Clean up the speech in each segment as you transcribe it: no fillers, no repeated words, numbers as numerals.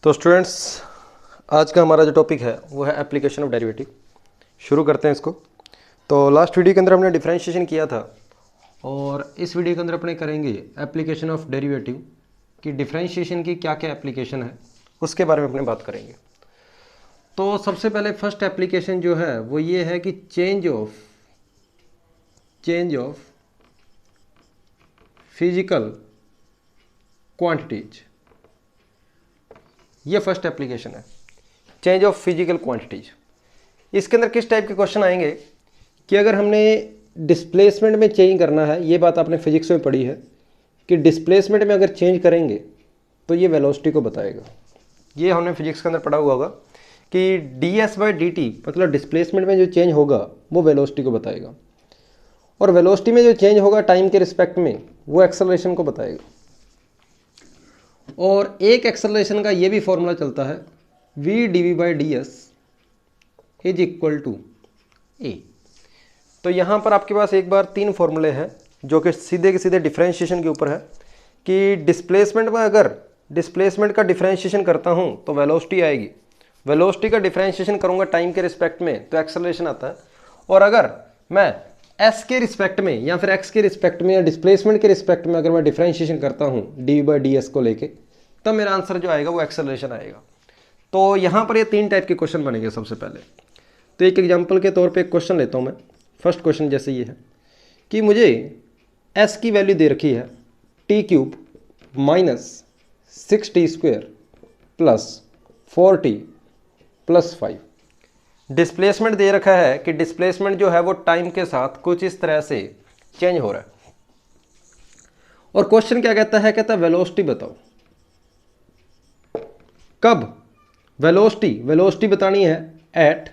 तो स्टूडेंट्स, आज का हमारा जो टॉपिक है वो है एप्लीकेशन ऑफ डेरिवेटिव। शुरू करते हैं इसको। तो लास्ट वीडियो के अंदर हमने डिफरेंशिएशन किया था और इस वीडियो के अंदर अपने करेंगे एप्लीकेशन ऑफ डेरिवेटिव कि डिफरेंशिएशन की क्या क्या एप्लीकेशन है, उसके बारे में अपने बात करेंगे। तो सबसे पहले फर्स्ट एप्लीकेशन जो है वो ये है कि चेंज ऑफ फिजिकल क्वांटिटीज। ये फर्स्ट एप्लीकेशन है, चेंज ऑफ फिजिकल क्वांटिटीज। इसके अंदर किस टाइप के क्वेश्चन आएंगे कि अगर हमने डिस्प्लेसमेंट में चेंज करना है, ये बात आपने फिजिक्स में पढ़ी है कि डिस्प्लेसमेंट में अगर चेंज करेंगे तो ये वेलोसिटी को बताएगा। ये हमने फिजिक्स के अंदर पढ़ा हुआ होगा कि ds/dt मतलब डिस्प्लेसमेंट में जो चेंज होगा वो वेलोसिटी को बताएगा, और वेलोसिटी में जो चेंज होगा टाइम के रिस्पेक्ट में वो एक्सेलरेशन को बताएगा। और एक एक्सेलरेशन का ये भी फॉर्मूला चलता है v/ds is equal to a। तो यहाँ पर आपके पास एक बार तीन फॉर्मूले हैं जो कि सीधे के सीधे डिफरेंशिएशन के ऊपर है कि डिस्प्लेसमेंट में अगर डिस्प्लेसमेंट का डिफरेंशिएशन करता हूँ तो वेलोसिटी आएगी, वेलोसिटी का डिफरेंशिएशन करूँगा टाइम के रिस्पेक्ट में तो एक्सेलरेशन आता है, और अगर मैं s के रिस्पेक्ट में या फिर x के रिस्पेक्ट में या डिस्प्लेसमेंट के रिस्पेक्ट में अगर मैं डिफरेंशिएशन करता हूँ d/ds को लेके, तब मेरा आंसर जो आएगा वो एक्सेलरेशन आएगा। तो यहाँ पर ये तीन टाइप के क्वेश्चन बनेंगे। सबसे पहले तो एक एग्जांपल के तौर पे एक क्वेश्चन लेता हूँ मैं। फर्स्ट क्वेश्चन जैसे ये है कि मुझे s की वैल्यू दे रखी है t³ - 6t² + 4t + 5। डिस्प्लेसमेंट दे रखा है कि डिस्प्लेसमेंट जो है वो टाइम के साथ कुछ इस तरह से चेंज हो रहा है, और क्वेश्चन क्या कहता है, कहता है वेलोसिटी बताओ। कब वेलोसिटी बतानी है एट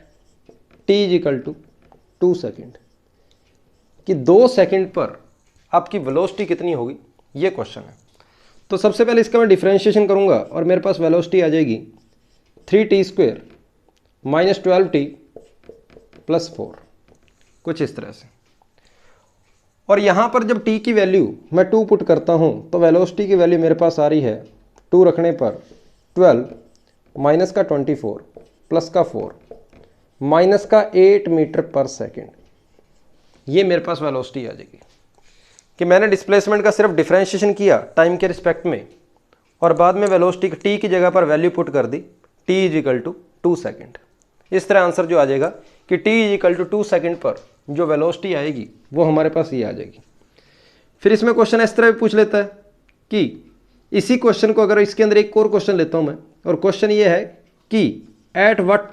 t = 2 सेकेंड, कि 2 सेकेंड पर आपकी वेलोसिटी कितनी होगी, ये क्वेश्चन है। तो सबसे पहले इसका मैं डिफरेंशिएशन करूंगा और मेरे पास वेलोसिटी आ जाएगी 3t² - 12t + 4, कुछ इस तरह से। और यहाँ पर जब t की वैल्यू मैं 2 पुट करता हूँ तो वेलोसिटी की वैल्यू मेरे पास आ रही है 2 रखने पर 12 माइनस का 24 प्लस का 4 माइनस का 8 मीटर पर सेकेंड। ये मेरे पास वेलोसिटी आ जाएगी कि मैंने डिस्प्लेसमेंट का सिर्फ डिफरेंशिएशन किया टाइम के रिस्पेक्ट में और बाद में वेलोसिटी टी की जगह पर वैल्यू पुट कर दी t = 2 सेकेंड। इस तरह आंसर जो आ जाएगा कि t = 2 सेकेंड पर जो वेलोसिटी आएगी वो हमारे पास ये आ जाएगी। फिर इसमें क्वेश्चन इस तरह भी पूछ लेता है कि इसी क्वेश्चन को अगर इसके अंदर एक और क्वेश्चन लेता हूं मैं, और क्वेश्चन ये है कि at what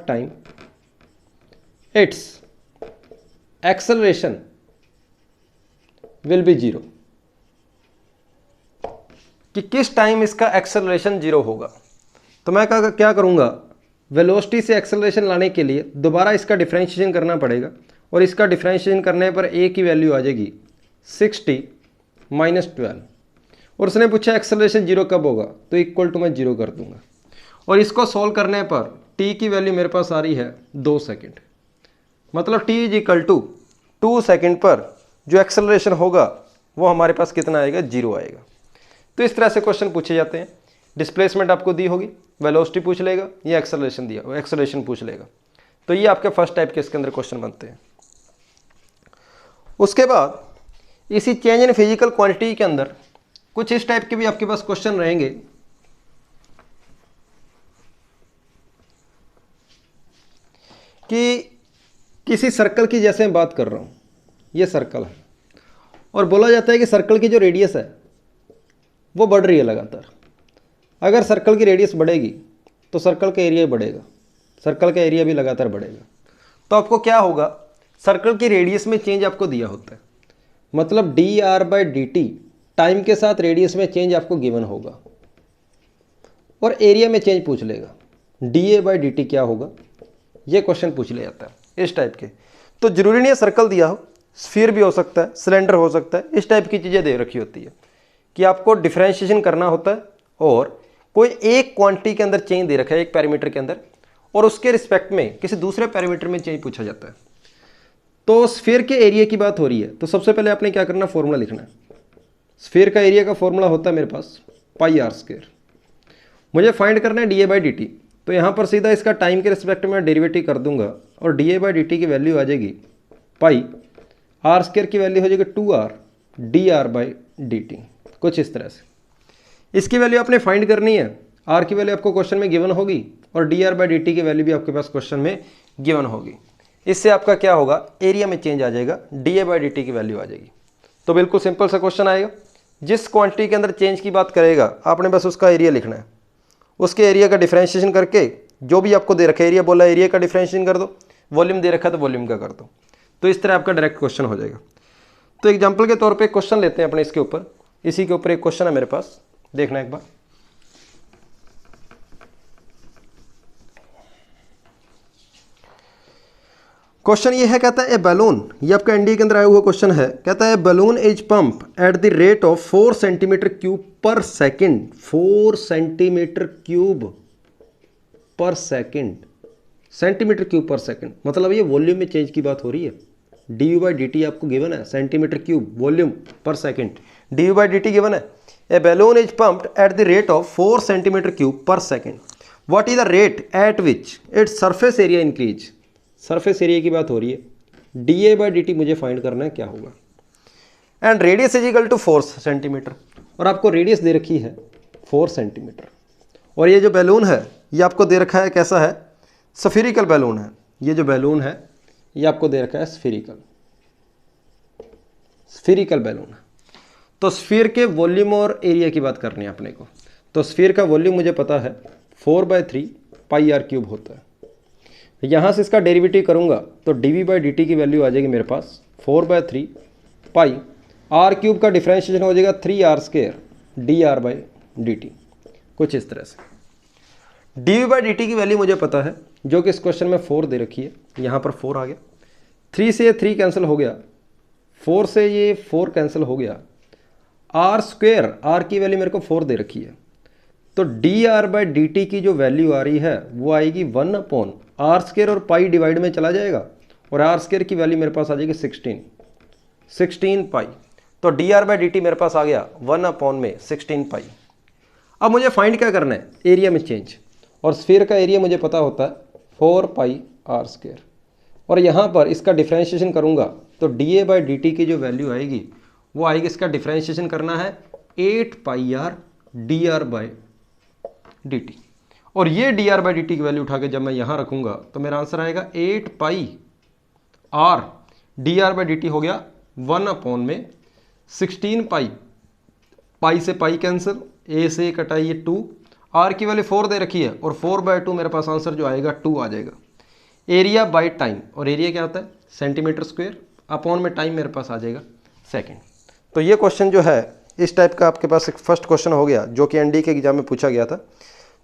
time it's acceleration will be 0, कि किस टाइम इसका एक्सेलरेशन 0 होगा। तो मैं क्या करूंगा, वेलोसिटी से एक्सेलरेशन लाने के लिए दोबारा इसका डिफरेंशिएशन करना पड़ेगा, और इसका डिफरेंशिएशन करने पर a की वैल्यू आ जाएगी 6t - 12, और उसने पूछा एक्सेलरेशन 0 कब होगा, तो इक्वल टू मैं 0 कर दूंगा। और इसको सॉल्व करने पर t की वैल्यू मेरे पास आ रही है 2 सेकेंड, मतलब t = 2 सेकेंड पर जो एक्सेलरेशन होगा वो हमारे पास कितना आएगा, 0 आएगा। तो इस तरह से क्वेश्चन पूछे जाते हैं। डिस्प्लेसमेंट आपको दी होगी, वेलोसिटी पूछ लेगा, या एक्सेलरेशन पूछ लेगा। तो ये आपके फर्स्ट टाइप के इसके अंदर क्वेश्चन बनते हैं। उसके बाद इसी चेंज इन फिजिकल क्वांटिटी के अंदर कुछ इस टाइप के भी आपके पास क्वेश्चन रहेंगे कि किसी सर्कल की जैसे मैं बात कर रहा हूं, ये सर्कल है और बोला जाता है कि सर्कल की जो रेडियस है वो बढ़ रही है लगातार। अगर सर्कल की रेडियस बढ़ेगी तो सर्कल का एरिया बढ़ेगा, सर्कल का एरिया भी लगातार बढ़ेगा। तो आपको क्या होगा, सर्कल की रेडियस में चेंज आपको दिया होता है, मतलब dr/dt टाइम के साथ रेडियस में चेंज आपको गिवन होगा, और एरिया में चेंज पूछ लेगा dA/dt क्या होगा, ये क्वेश्चन पूछ लिया जाता है इस टाइप के। तो जरूरी नहीं है सर्कल दिया हो, स्फीयर भी हो सकता है, सिलेंडर हो सकता है, इस टाइप की चीज़ें दे रखी होती है कि आपको डिफरेंशिएशन करना होता है, और कोई एक क्वांटिटी के अंदर चेंज दे रखा है एक पैरामीटर के अंदर, और उसके रिस्पेक्ट में किसी दूसरे पैरामीटर में चेंज पूछा जाता है। तो स्फीयर के एरिया की बात हो रही है, तो सबसे पहले आपने क्या करना, फॉर्मूला लिखना है। स्फीयर का एरिया का फॉर्मूला होता है मेरे पास पाई आर स्क्वायर। मुझे फाइंड करना है d a by d T, तो यहाँ पर सीधा इसका टाइम के रिस्पेक्ट में डेरिवेटिव कर दूंगा और D a by d t की वैल्यू आ जाएगी पाई, आर स्क्वायर की वैल्यू हो जाएगी 2r D r by d t, कुछ इस तरह से। इसकी वैल्यू आपने फाइंड करनी है, आर की वैल्यू आपको क्वेश्चन में गिवन होगी और D r by d t की वैल्यू भी आपके पास क्वेश्चन में गिवन होगी। इससे आपका क्या होगा, एरिया में चेंज आ जाएगा, D a by d t की वैल्यू आ जाएगी। तो बिल्कुल सिंपल सा क्वेश्चन आएगा, जिस क्वांटिटी के अंदर चेंज की बात करेगा आपने बस उसका एरिया लिखना है, उसके एरिया का डिफरेंशिएशन करके जो भी आपको दे रखा है, एरिया बोला एरिया का डिफरेंशिएशन कर दो, वॉल्यूम दे रखा है तो वॉल्यूम का कर दो, तो इस तरह आपका डायरेक्ट क्वेश्चन हो जाएगा। तो एग्जाम्पल के तौर पर क्वेश्चन लेते हैं अपने इसके ऊपर, इसी के ऊपर एक क्वेश्चन है मेरे पास, देखना एक बार। क्वेश्चन ये है, कहता है ए बैलून, ये आपका एनडीए के अंदर आया हुआ क्वेश्चन है, कहता है balloon is pump at the rate of 4 centimetre cube per second, 4 centimetre cube per second, centimetre cube per second, मतलब ये वॉल्यूम में चेंज की बात हो रही है। D u by d t आपको गिवन है, centimetre cube volume per second, d u by d t given है। A balloon is pumped at the rate of 4 centimetre cube per second, what is the rate at which its surface area increase, surface area की बात हो रही है, d a by d t मुझे find करना है क्या होगा। And radius is equal to 4 centimetre, और आपको रेडियस दे रखी है 4 सेंटीमीटर, और ये जो बैलून है ये आपको दे रखा है कैसा है, स्फीरिकल बैलून है। ये जो बैलून है ये आपको दे रखा है स्फीरिकल, स्फीरिकल बैलून है। तो स्फीयर के वॉल्यूम और एरिया की बात करनी है अपने को, तो स्फीयर का वॉल्यूम मुझे पता है 4/3 पाई आर क्यूब होता है। यहाँ से इसका डेरिवेटिव करूँगा तो d v by d t की वैल्यू आ जाएगी मेरे पास 4/3 पाई, आर क्यूब का डिफ्रेंशिएशन हो जाएगा 3r square d r by d t, कुछ इस तरह से। D v by d t की वैल्यू मुझे पता है, जो कि इस क्वेश्चन में 4 दे रखी है, यहाँ पर 4 आ गया, 3 से ये 3 कैंसिल हो गया, 4 से ये 4 कैंसिल हो गया, आर स्क्वायर, आर की वैल्यू मेरे को 4 दे रखी है, तो D r by d t की जो वैल्यू आ रही है वो आएगी 1/r स्क्वायर, और पाई डिवाइड में चला जाएगा, और आर स्क्वायर की वैल्यू मेरे पास आ जाएगी 16 पाई। तो D r by d T मेरे पास आ गया 1/16 पाई। अब मुझे फाइंड क्या करना है, एरिया में चेंज, और स्फीयर का एरिया मुझे पता होता है 4 पाई आर स्क्वायर, और यहाँ पर इसका डिफ्रेंशिएशन करूँगा तो D a by d t की जो वैल्यू आएगी वो आएगी, इसका डिफ्रेंशिएशन करना है 8 pi r d r by d t, और ये d r by d t की वैल्यू उठा के जब मैं यहाँ रखूँगा तो मेरा आंसर आएगा 8 pi r d r by d t हो गया 1/16 पाई, पाई से पाई कैंसिल, ए से कटाई ये 2, आर की वैल्यू 4 दे रखी है, और 4/2 मेरे पास आंसर जो आएगा 2 आ जाएगा। एरिया बाई टाइम, और एरिया क्या होता है सेंटीमीटर स्क्वायर, अपॉन में टाइम मेरे पास आ जाएगा सेकेंड। तो ये क्वेश्चन जो है इस टाइप का आपके पास एक फर्स्ट क्वेश्चन हो गया, जो कि एनडी के एग्जाम में पूछा गया था।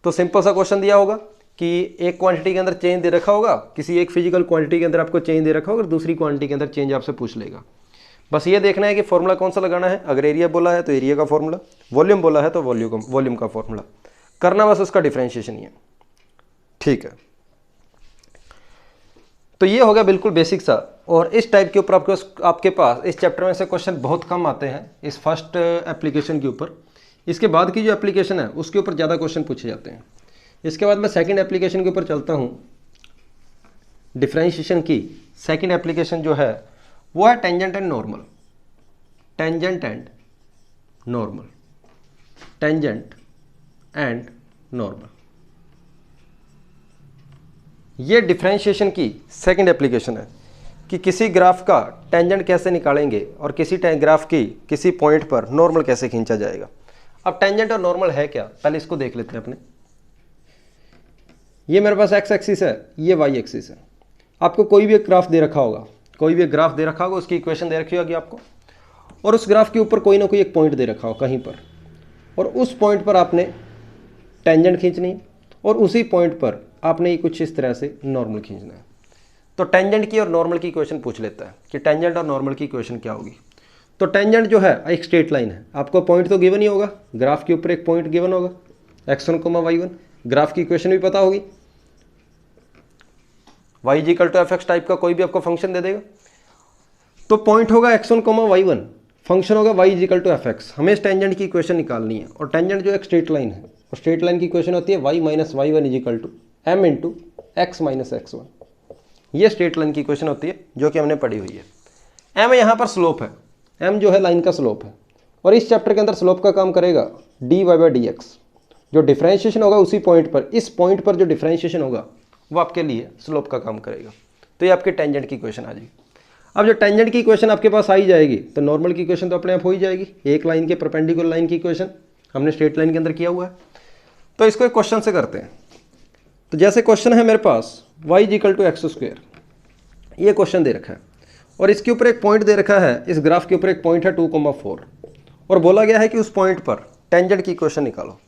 तो सिंपल सा क्वेश्चन दिया होगा कि एक क्वांटिटी के अंदर चेंज दे रखा होगा, किसी एक फिजिकल क्वांटिटी के अंदर आपको चेंज दे रखा होगा, और दूसरी क्वांटिटी के अंदर चेंज आपसे पूछ लेगा। बस ये देखना है कि फॉर्मूला कौन सा लगाना है, अगर एरिया बोला है तो एरिया का फॉर्मूला, वॉल्यूम बोला है तो वॉल्यूम का फॉर्मूला करना, बस उसका डिफरेंशिएशन ही है, ठीक है। तो ये हो गया बिल्कुल बेसिक सा, और इस टाइप के ऊपर आपके पास इस चैप्टर में से क्वेश्चन बहुत कम आते हैं इस फर्स्ट एप्लीकेशन के ऊपर। इसके बाद की जो एप्लीकेशन है उसके ऊपर ज़्यादा क्वेश्चन पूछे जाते हैं। इसके बाद मैं सेकंड एप्लीकेशन के ऊपर चलता हूँ, डिफरेंशिएशन की सेकंड एप्लीकेशन जो है वो है tangent and normal, tangent and normal, tangent and normal. ये डिफरेंशिएशन की सेकंड एप्लीकेशन है कि किसी ग्राफ का टेंजेंट कैसे निकालेंगे और किसी ग्राफ की किसी पॉइंट पर नॉर्मल कैसे खींचा जाएगा। अब टेंजेंट और नॉर्मल है क्या, पहले इसको देख लेते हैं अपने। ये मेरे पास एक्स एक्सिस है, ये वाई एक्सिस है। आपको कोई भी एक ग्राफ दे रखा होगा, कोई भी एक ग्राफ दे रखा होगा, उसकी इक्वेशन दे रखी होगी आपको, और उस ग्राफ के ऊपर कोई ना कोई एक पॉइंट दे रखा हो कहीं पर, और उस पॉइंट पर आपने टेंजेंट खींचनी है, और उसी पॉइंट पर आपने कुछ इस तरह से नॉर्मल खींचना है। तो टेंजेंट की और नॉर्मल की इक्वेशन पूछ लेता है कि टेंजेंट और नॉर्मल की इक्वेशन क्या होगी। तो टेंजेंट जो है एक स्ट्रेट लाइन है, आपको पॉइंट तो गिवन ही होगा, ग्राफ के ऊपर एक पॉइंट गिवन होगा x1, y1, ग्राफ की इक्वेशन भी पता होगी, y = fx टाइप का कोई भी आपको फंक्शन दे देगा। तो पॉइंट होगा x1, y1, फंक्शन होगा y is equal to f x. हमें इस टेंजेंट की इक्वेशन निकालनी है और टेंजेंट जो एक स्ट्रेट लाइन है और स्ट्रेट लाइन की इक्वेशन होती है y minus y one is equal to m into x minus x one. ये स्ट्रेट लाइन की इक्वेशन होती है जो कि हमने पढ़ी हुई है। m यहाँ पर स्लोप है, m जो है लाइन का स्लोप है और इस चैप्टर के अंदर स्लोप का काम करेगा dy बाई डी एक्स। जो डिफ्रेंशिएशन होगा उसी पॉइंट पर, इस पॉइंट पर जो डिफ्रेंशिएशन होगा वो आपके लिए स्लोप का काम करेगा। तो ये आपकी टेंजेंट की इक्वेशन आ जाएगी। अब जो टेंजेंट की इक्वेशन आपके पास आई जाएगी तो नॉर्मल की इक्वेशन तो अपने आप हो ही जाएगी। एक लाइन के परपेंडिकुलर लाइन की इक्वेशन हमने स्ट्रेट लाइन के अंदर किया हुआ है। तो इसको एक क्वेश्चन से करते हैं। तो जैसे क्वेश्चन है मेरे पास y is equal to x square, ये क्वेश्चन दे रखा है और इसके ऊपर एक पॉइंट दे रखा है, इस ग्राफ के ऊपर एक पॉइंट है 2,4 और बोला गया है कि उस पॉइंट पर टेंजेंट की इक्वेशन निकालो।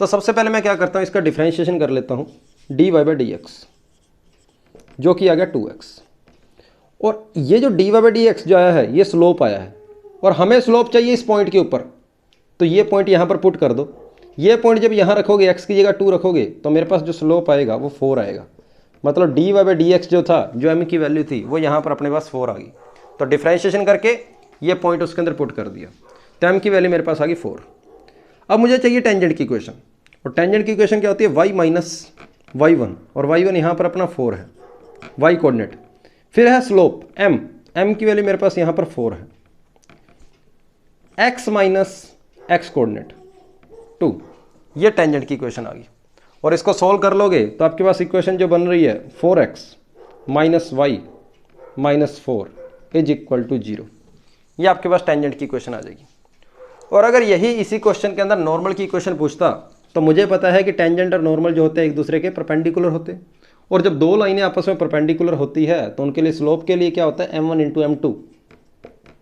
तो सबसे पहले मैं क्या करता हूँ, इसका डिफ्रेंशिएशन कर लेता हूँ dy बाई डी एक्स जो कि आ गया 2x। और ये जो dy बाई डी एक्स जो आया है ये स्लोप आया है और हमें स्लोप चाहिए इस पॉइंट के ऊपर। तो ये पॉइंट यहाँ पर पुट कर दो। ये पॉइंट जब यहाँ रखोगे x की जगह 2 रखोगे तो मेरे पास जो स्लोप आएगा वो 4 आएगा। मतलब dy बाई डी एक्स जो था, जो m की वैल्यू थी, वो यहाँ पर अपने पास 4 आ गई। तो डिफ्रेंशिएशन करके ये पॉइंट उसके अंदर पुट कर दिया तो m की वैल्यू मेरे पास आ गई 4। अब मुझे चाहिए टेंजेंट की इक्वेशन और टेंजेंट की इक्वेशन क्या होती है y माइनस वाई वन और y1 यहाँ पर अपना 4 है y कोऑर्डिनेट, फिर है स्लोप m की वैल्यू मेरे पास यहाँ पर 4 है, x माइनस एक्स कोऑर्डिनेट 2। ये टेंजेंट की इक्वेशन आ गई और इसको सॉल्व कर लोगे तो आपके पास इक्वेशन जो बन रही है 4x minus y minus 4 is equal to 0। ये आपके पास टेंजेंट की इक्वेशन आ जाएगी। और अगर यही इसी क्वेश्चन के अंदर नॉर्मल की इक्वेशन पूछता तो मुझे पता है कि टेंजेंट और नॉर्मल जो होते हैं एक दूसरे के परपेंडिकुलर होते हैं और जब दो लाइनें आपस में परपेंडिकुलर होती है तो उनके लिए स्लोप के लिए क्या होता है m1 into m2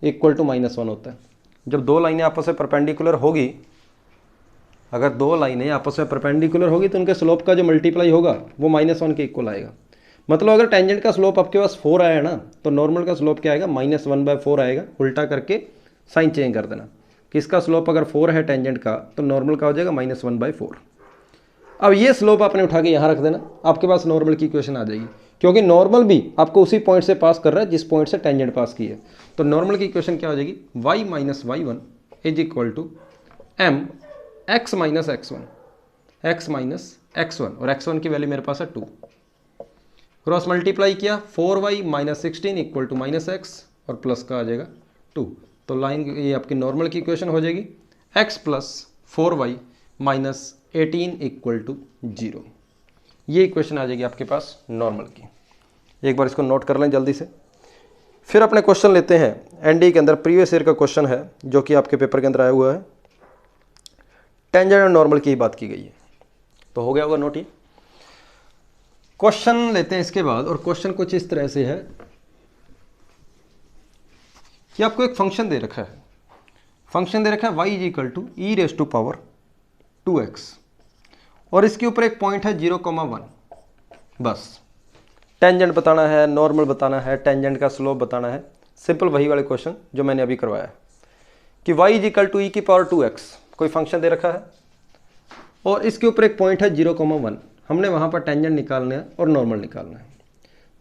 equal to -1 होता है। जब दो लाइनें आपस में परपेंडिकुलर होगी, अगर दो लाइनें आपस में परपेंडिकुलर होगी तो उनके स्लोप का जो मल्टीप्लाई होगा वो -1 के इक्वल आएगा। मतलब अगर टेंजेंट का स्लोप आपके पास 4 आया ना तो नॉर्मल का स्लोप क्या आएगा, -1/4 आएगा। उल्टा करके साइन चेंज कर देना कि इसका स्लोप अगर 4 है टेंजेंट का तो नॉर्मल का हो जाएगा -1/4। अब ये स्लोप आपने उठा के यहाँ रख देना, आपके पास नॉर्मल की इक्वेशन आ जाएगी क्योंकि नॉर्मल भी आपको उसी पॉइंट से पास कर रहा है जिस पॉइंट से टेंजेंट पास की है। तो नॉर्मल की इक्वेशन क्या हो जाएगी, y minus y one is equal to m x minus x1 और x1 की वैल्यू मेरे पास है 2। क्रॉस मल्टीप्लाई किया 4y minus 16 equal to -x और प्लस का आ जाएगा 2। तो लाइन ये आपकी नॉर्मल की इक्वेशन हो जाएगी x plus 4y minus 18 equal to 0। ये इक्वेशन आ जाएगी आपके पास नॉर्मल की। एक बार इसको नोट कर लें जल्दी से। फिर अपने क्वेश्चन लेते हैं एनडी के अंदर। प्रीवियस ईयर का क्वेश्चन है जो कि आपके पेपर के अंदर आया हुआ है। टेंजेंट और नॉर्मल की ही बात की गई है, तो हो गया होगा नोट। ये क्वेश्चन लेते हैं इसके बाद और क्वेश्चन कुछ इस तरह से है कि आपको एक फंक्शन दे रखा है, फंक्शन दे रखा है y is equal to e raise to power 2x और इसके ऊपर एक पॉइंट है 0,1। बस टेंजेंट बताना है, नॉर्मल बताना है, टेंजेंट का स्लोप बताना है। सिंपल वही वाले क्वेश्चन जो मैंने अभी करवाया है कि y इज इक्वल टू ई की पावर 2x, कोई फंक्शन दे रखा है और इसके ऊपर एक पॉइंट है 0,1। हमने वहाँ पर टेंजेंट निकालना है और नॉर्मल निकालना है।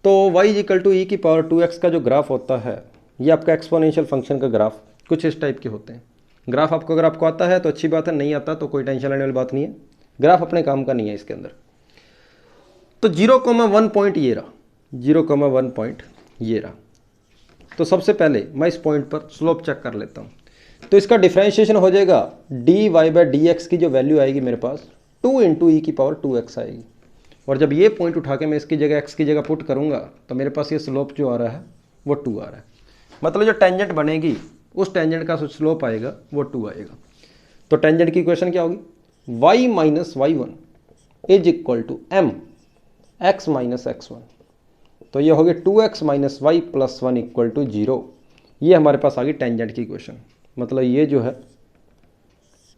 तो y इज इक्वल टू ई की पावर 2x का जो ग्राफ होता है, ये आपका एक्सपोनेंशियल फंक्शन का ग्राफ कुछ इस टाइप के होते हैं। ग्राफ आपको अगर आपको आता है तो अच्छी बात है, नहीं आता तो कोई टेंशन लेने वाली बात नहीं है। ग्राफ अपने काम का नहीं है इसके अंदर। तो 0,1 पॉइंट ये रहा, 0,1 पॉइंट ये रहा। तो सबसे पहले मैं इस पॉइंट पर स्लोप चेक कर लेता हूँ। तो इसका डिफ्रेंशिएशन हो जाएगा dy बाई डी एक्स की जो वैल्यू आएगी मेरे पास 2 इंटू ई की पावर 2x आएगी। और जब ये पॉइंट उठा के मैं इसकी जगह x की जगह पुट करूँगा तो मेरे पास ये स्लोप जो आ रहा है वो 2 आ रहा है। मतलब जो टेंजेंट बनेगी उस टेंजेंट का स्लोप आएगा वो 2 आएगा। तो टेंजेंट की इक्वेशन क्या होगी, y minus y one is equal to m x minus x1। तो ये होगी 2x minus y plus 1 equal to 0। ये हमारे पास आ गई टेंजेंट की इक्वेशन। मतलब ये जो है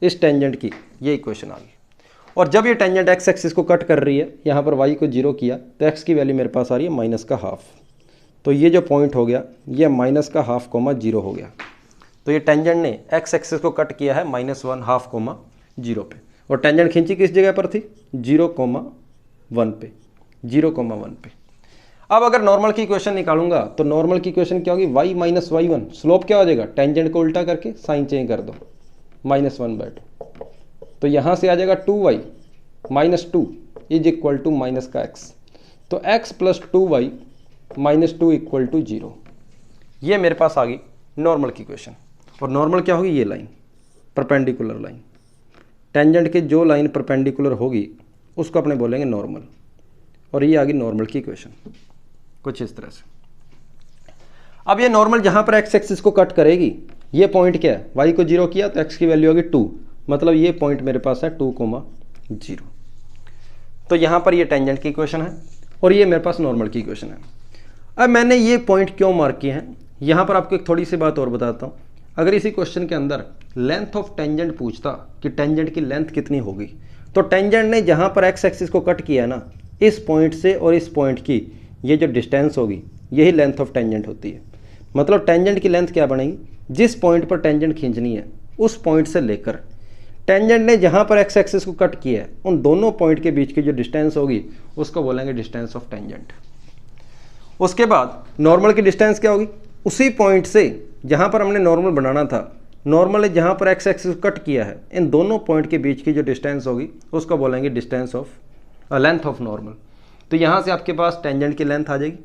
इस टेंजेंट की ये इक्वेशन आ गई। और जब ये टेंजेंट x एक्सिस को कट कर रही है, यहाँ पर y को 0 किया तो x की वैल्यू मेरे पास आ रही है -1/2। तो ये जो पॉइंट हो गया ये -1/2, 0 हो गया। तो ये टेंजेंट ने x एक्सिस को कट किया है -1/2, 0 पे। और टेंजेंट खींची किस जगह पर थी, 0,1 पे, 0,1 पे। अब अगर नॉर्मल की इक्वेशन निकालूंगा तो नॉर्मल की इक्वेशन क्या होगी, y minus y one, slope क्या हो जाएगा, टेंजेंट को उल्टा करके साइन चेंज कर दो, -1/2, तो यहाँ से आ जाएगा 2y minus 2 is equal to minus का x, तो x plus 2y minus 2 equal to 0। ये मेरे पास आ गई नॉर्मल की इक्वेशन। और नॉर्मल क्या होगी, ये लाइन परपेंडिकुलर लाइन, टेंजेंट के जो लाइन परपेंडिकुलर होगी उसको अपने बोलेंगे नॉर्मल। और ये आ गई नॉर्मल की इक्वेशन कुछ इस तरह से। अब ये नॉर्मल जहाँ पर x एक्सिस को कट करेगी, ये पॉइंट क्या है, y को 0 किया तो x की वैल्यू होगी 2, मतलब ये पॉइंट मेरे पास है 2,0। तो यहाँ पर ये टेंजेंट की इक्वेशन है और ये मेरे पास नॉर्मल की इक्वेशन है। अब मैंने ये पॉइंट क्यों मार्क किए हैं, यहाँ पर आपको एक थोड़ी सी बात और बताता हूँ। अगर इसी क्वेश्चन के अंदर लेंथ ऑफ टेंजेंट पूछता कि टेंजेंट की लेंथ कितनी होगी, तो टेंजेंट ने जहाँ पर x एक्सिस को कट किया ना, इस पॉइंट से और इस पॉइंट की ये जो डिस्टेंस होगी यही लेंथ ऑफ टेंजेंट होती है। मतलब टेंजेंट की लेंथ क्या बनेगी, जिस पॉइंट पर टेंजेंट खींचनी है उस पॉइंट से लेकर टेंजेंट ने जहाँ पर x एक्सिस को कट किया है उन दोनों पॉइंट के बीच की जो डिस्टेंस होगी उसको बोलेंगे डिस्टेंस ऑफ टेंजेंट। उसके बाद नॉर्मल की डिस्टेंस क्या होगी, उसी पॉइंट से जहाँ पर हमने नॉर्मल बनाना था, नॉर्मल ने जहाँ पर x एक्सिस को कट किया है, इन दोनों पॉइंट के बीच की जो डिस्टेंस होगी उसको बोलेंगे distance of length of normal. तो यहाँ से आपके पास टेंजेंट की लेंथ आ जाएगी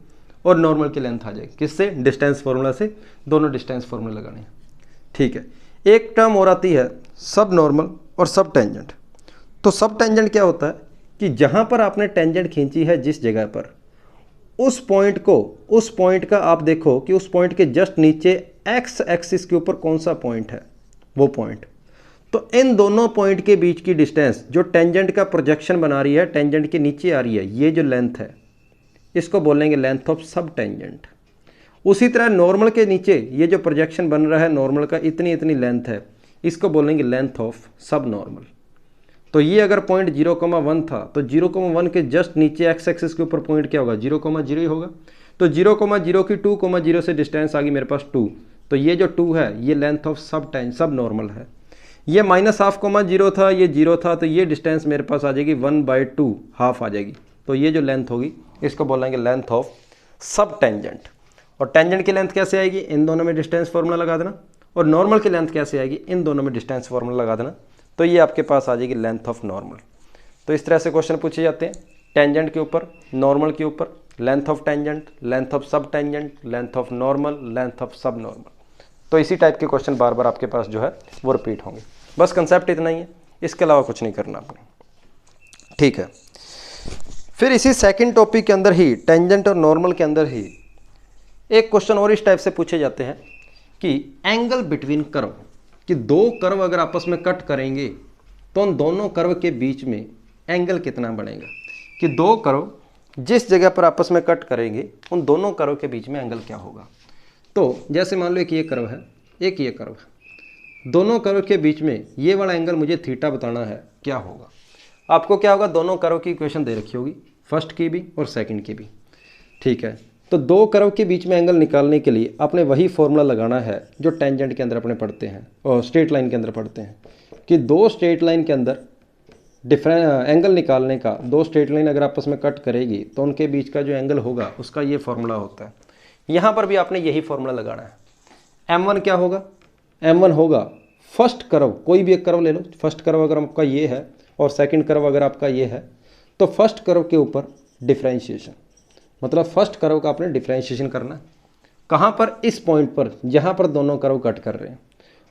और नॉर्मल की लेंथ आ जाएगी, किससे, डिस्टेंस फार्मूला से। दोनों डिस्टेंस फार्मूला लगाने हैं, ठीक है। एक टर्म और आती है सब नॉर्मल और सब टेंजेंट। तो सब टेंजेंट क्या होता है कि जहाँ पर आपने टेंजेंट खींची है जिस जगह पर, उस पॉइंट को, उस पॉइंट का आप देखो कि उस पॉइंट के जस्ट नीचे एक्स एक्सिस के ऊपर कौन सा पॉइंट है, वो पॉइंट। तो इन दोनों पॉइंट के बीच की डिस्टेंस जो टेंजेंट का प्रोजेक्शन बना रही है, टेंजेंट के नीचे आ रही है, ये जो लेंथ है इसको बोलेंगे लेंथ ऑफ सब टेंजेंट। उसी तरह नॉर्मल के नीचे ये जो प्रोजेक्शन बन रहा है नॉर्मल का, इतनी इतनी लेंथ है, इसको बोलेंगे लेंथ ऑफ सब नॉर्मल। तो ये अगर पॉइंट 0,1 था तो 0,1 के जस्ट नीचे एक्स एक्सिस के ऊपर पॉइंट क्या होगा, 0,0 ही होगा। तो 0,0 की 2,0 से डिस्टेंस आ गई मेरे पास 2, तो ये जो 2 है ये लेंथ ऑफ सब नॉर्मल है। ये -0,5 था, ये 0 था, तो ये डिस्टेंस मेरे पास आ जाएगी 1/2, हाफ आ जाएगी। तो ये जो लेंथ होगी इसको बोलेंगे लेंथ ऑफ सब टेंजेंट। और टेंजेंट की लेंथ कैसे आएगी, इन दोनों में डिस्टेंस फार्मूला लगा देना। और नॉर्मल की लेंथ कैसे आएगी, इन दोनों में डिस्टेंस फार्मूला लगा देना। तो ये आपके पास आ जाएगी लेंथ ऑफ नॉर्मल। तो इस तरह से क्वेश्चन पूछे जाते हैं, टेंजेंट के ऊपर, नॉर्मल के ऊपर, length of tangent, length of sub tangent, length of normal, length of sub normal. तो इसी टाइप के क्वेश्चन बार बार आपके पास जो है वो रिपीट होंगे। बस कंसेप्ट इतना ही है, इसके अलावा कुछ नहीं करना आपने, ठीक है। फिर इसी सेकंड टॉपिक के अंदर ही, टेंजेंट और नॉर्मल के अंदर ही, एक क्वेश्चन और इस टाइप से पूछे जाते हैं कि एंगल बिटवीन कर्व, कि दो कर्व अगर आपस में कट करेंगे तो उन दोनों कर्व के बीच में एंगल कितना बनेगा। कि दो कर्व जिस जगह पर आपस में कट करेंगे उन दोनों कर्व के बीच में एंगल क्या होगा। तो जैसे मान लो एक ये कर्व है, एक ये कर्व है, दोनों कर्व के बीच में ये वाला एंगल मुझे थीटा बताना है, क्या होगा। आपको क्या होगा, दोनों कर्व की इक्वेशन दे रखी होगी, फर्स्ट की भी और सेकंड की भी, ठीक है। तो दो कर्व के बीच में एंगल निकालने के लिए आपने वही फॉर्मूला लगाना है जो टेंजेंट के अंदर अपने पढ़ते हैं और स्ट्रेट लाइन के अंदर पढ़ते हैं, कि दो स्ट्रेट लाइन के अंदर एंगल निकालने का, दो स्ट्रेट लाइन अगर आपस में कट करेगी तो उनके बीच का जो एंगल होगा उसका ये फॉर्मूला होता है। यहाँ पर भी आपने यही फॉर्मूला लगाना है। m1 क्या होगा, m1 होगा फर्स्ट कर्व, कोई भी एक कर्व ले लो, फर्स्ट कर्व अगर आपका ये है और सेकंड कर्व अगर आपका ये है, तो फर्स्ट कर्व के ऊपर डिफरेंशिएशन, मतलब फर्स्ट कर्व का आपने डिफरेंशिएशन करना है। कहाँ पर, इस पॉइंट पर जहाँ पर दोनों कर्व कट कर रहे हैं,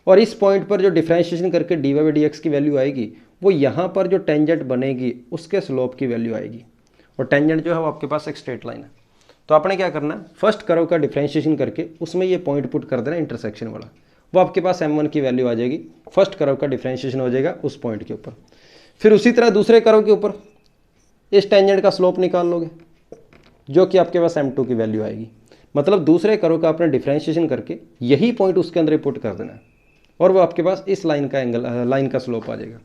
और इस पॉइंट पर जो डिफरेंशिएशन करके dy/dx की वैल्यू आएगी वो यहाँ पर जो टेंजेंट बनेगी उसके स्लोप की वैल्यू आएगी। और टेंजेंट जो है वो आपके पास एक स्ट्रेट लाइन है। तो आपने क्या करना है, फर्स्ट कर्व का डिफरेंशिएशन करके उसमें ये पॉइंट पुट कर देना इंटरसेक्शन वाला, वो आपके पास m1 की वैल्यू आ जाएगी। फर्स्ट कर्व का डिफरेंशिएशन हो जाएगा उस पॉइंट के ऊपर। फिर उसी तरह दूसरे कर्व के ऊपर इस टेंजेंट का स्लोप निकाल लोगे जो कि आपके पास m2 की वैल्यू आएगी। मतलब दूसरे कर्व का आपने डिफरेंशिएशन करके यही पॉइंट उसके अंदर पुट कर देना है और वो आपके पास इस लाइन का एंगल, लाइन का स्लोप आ जाएगा।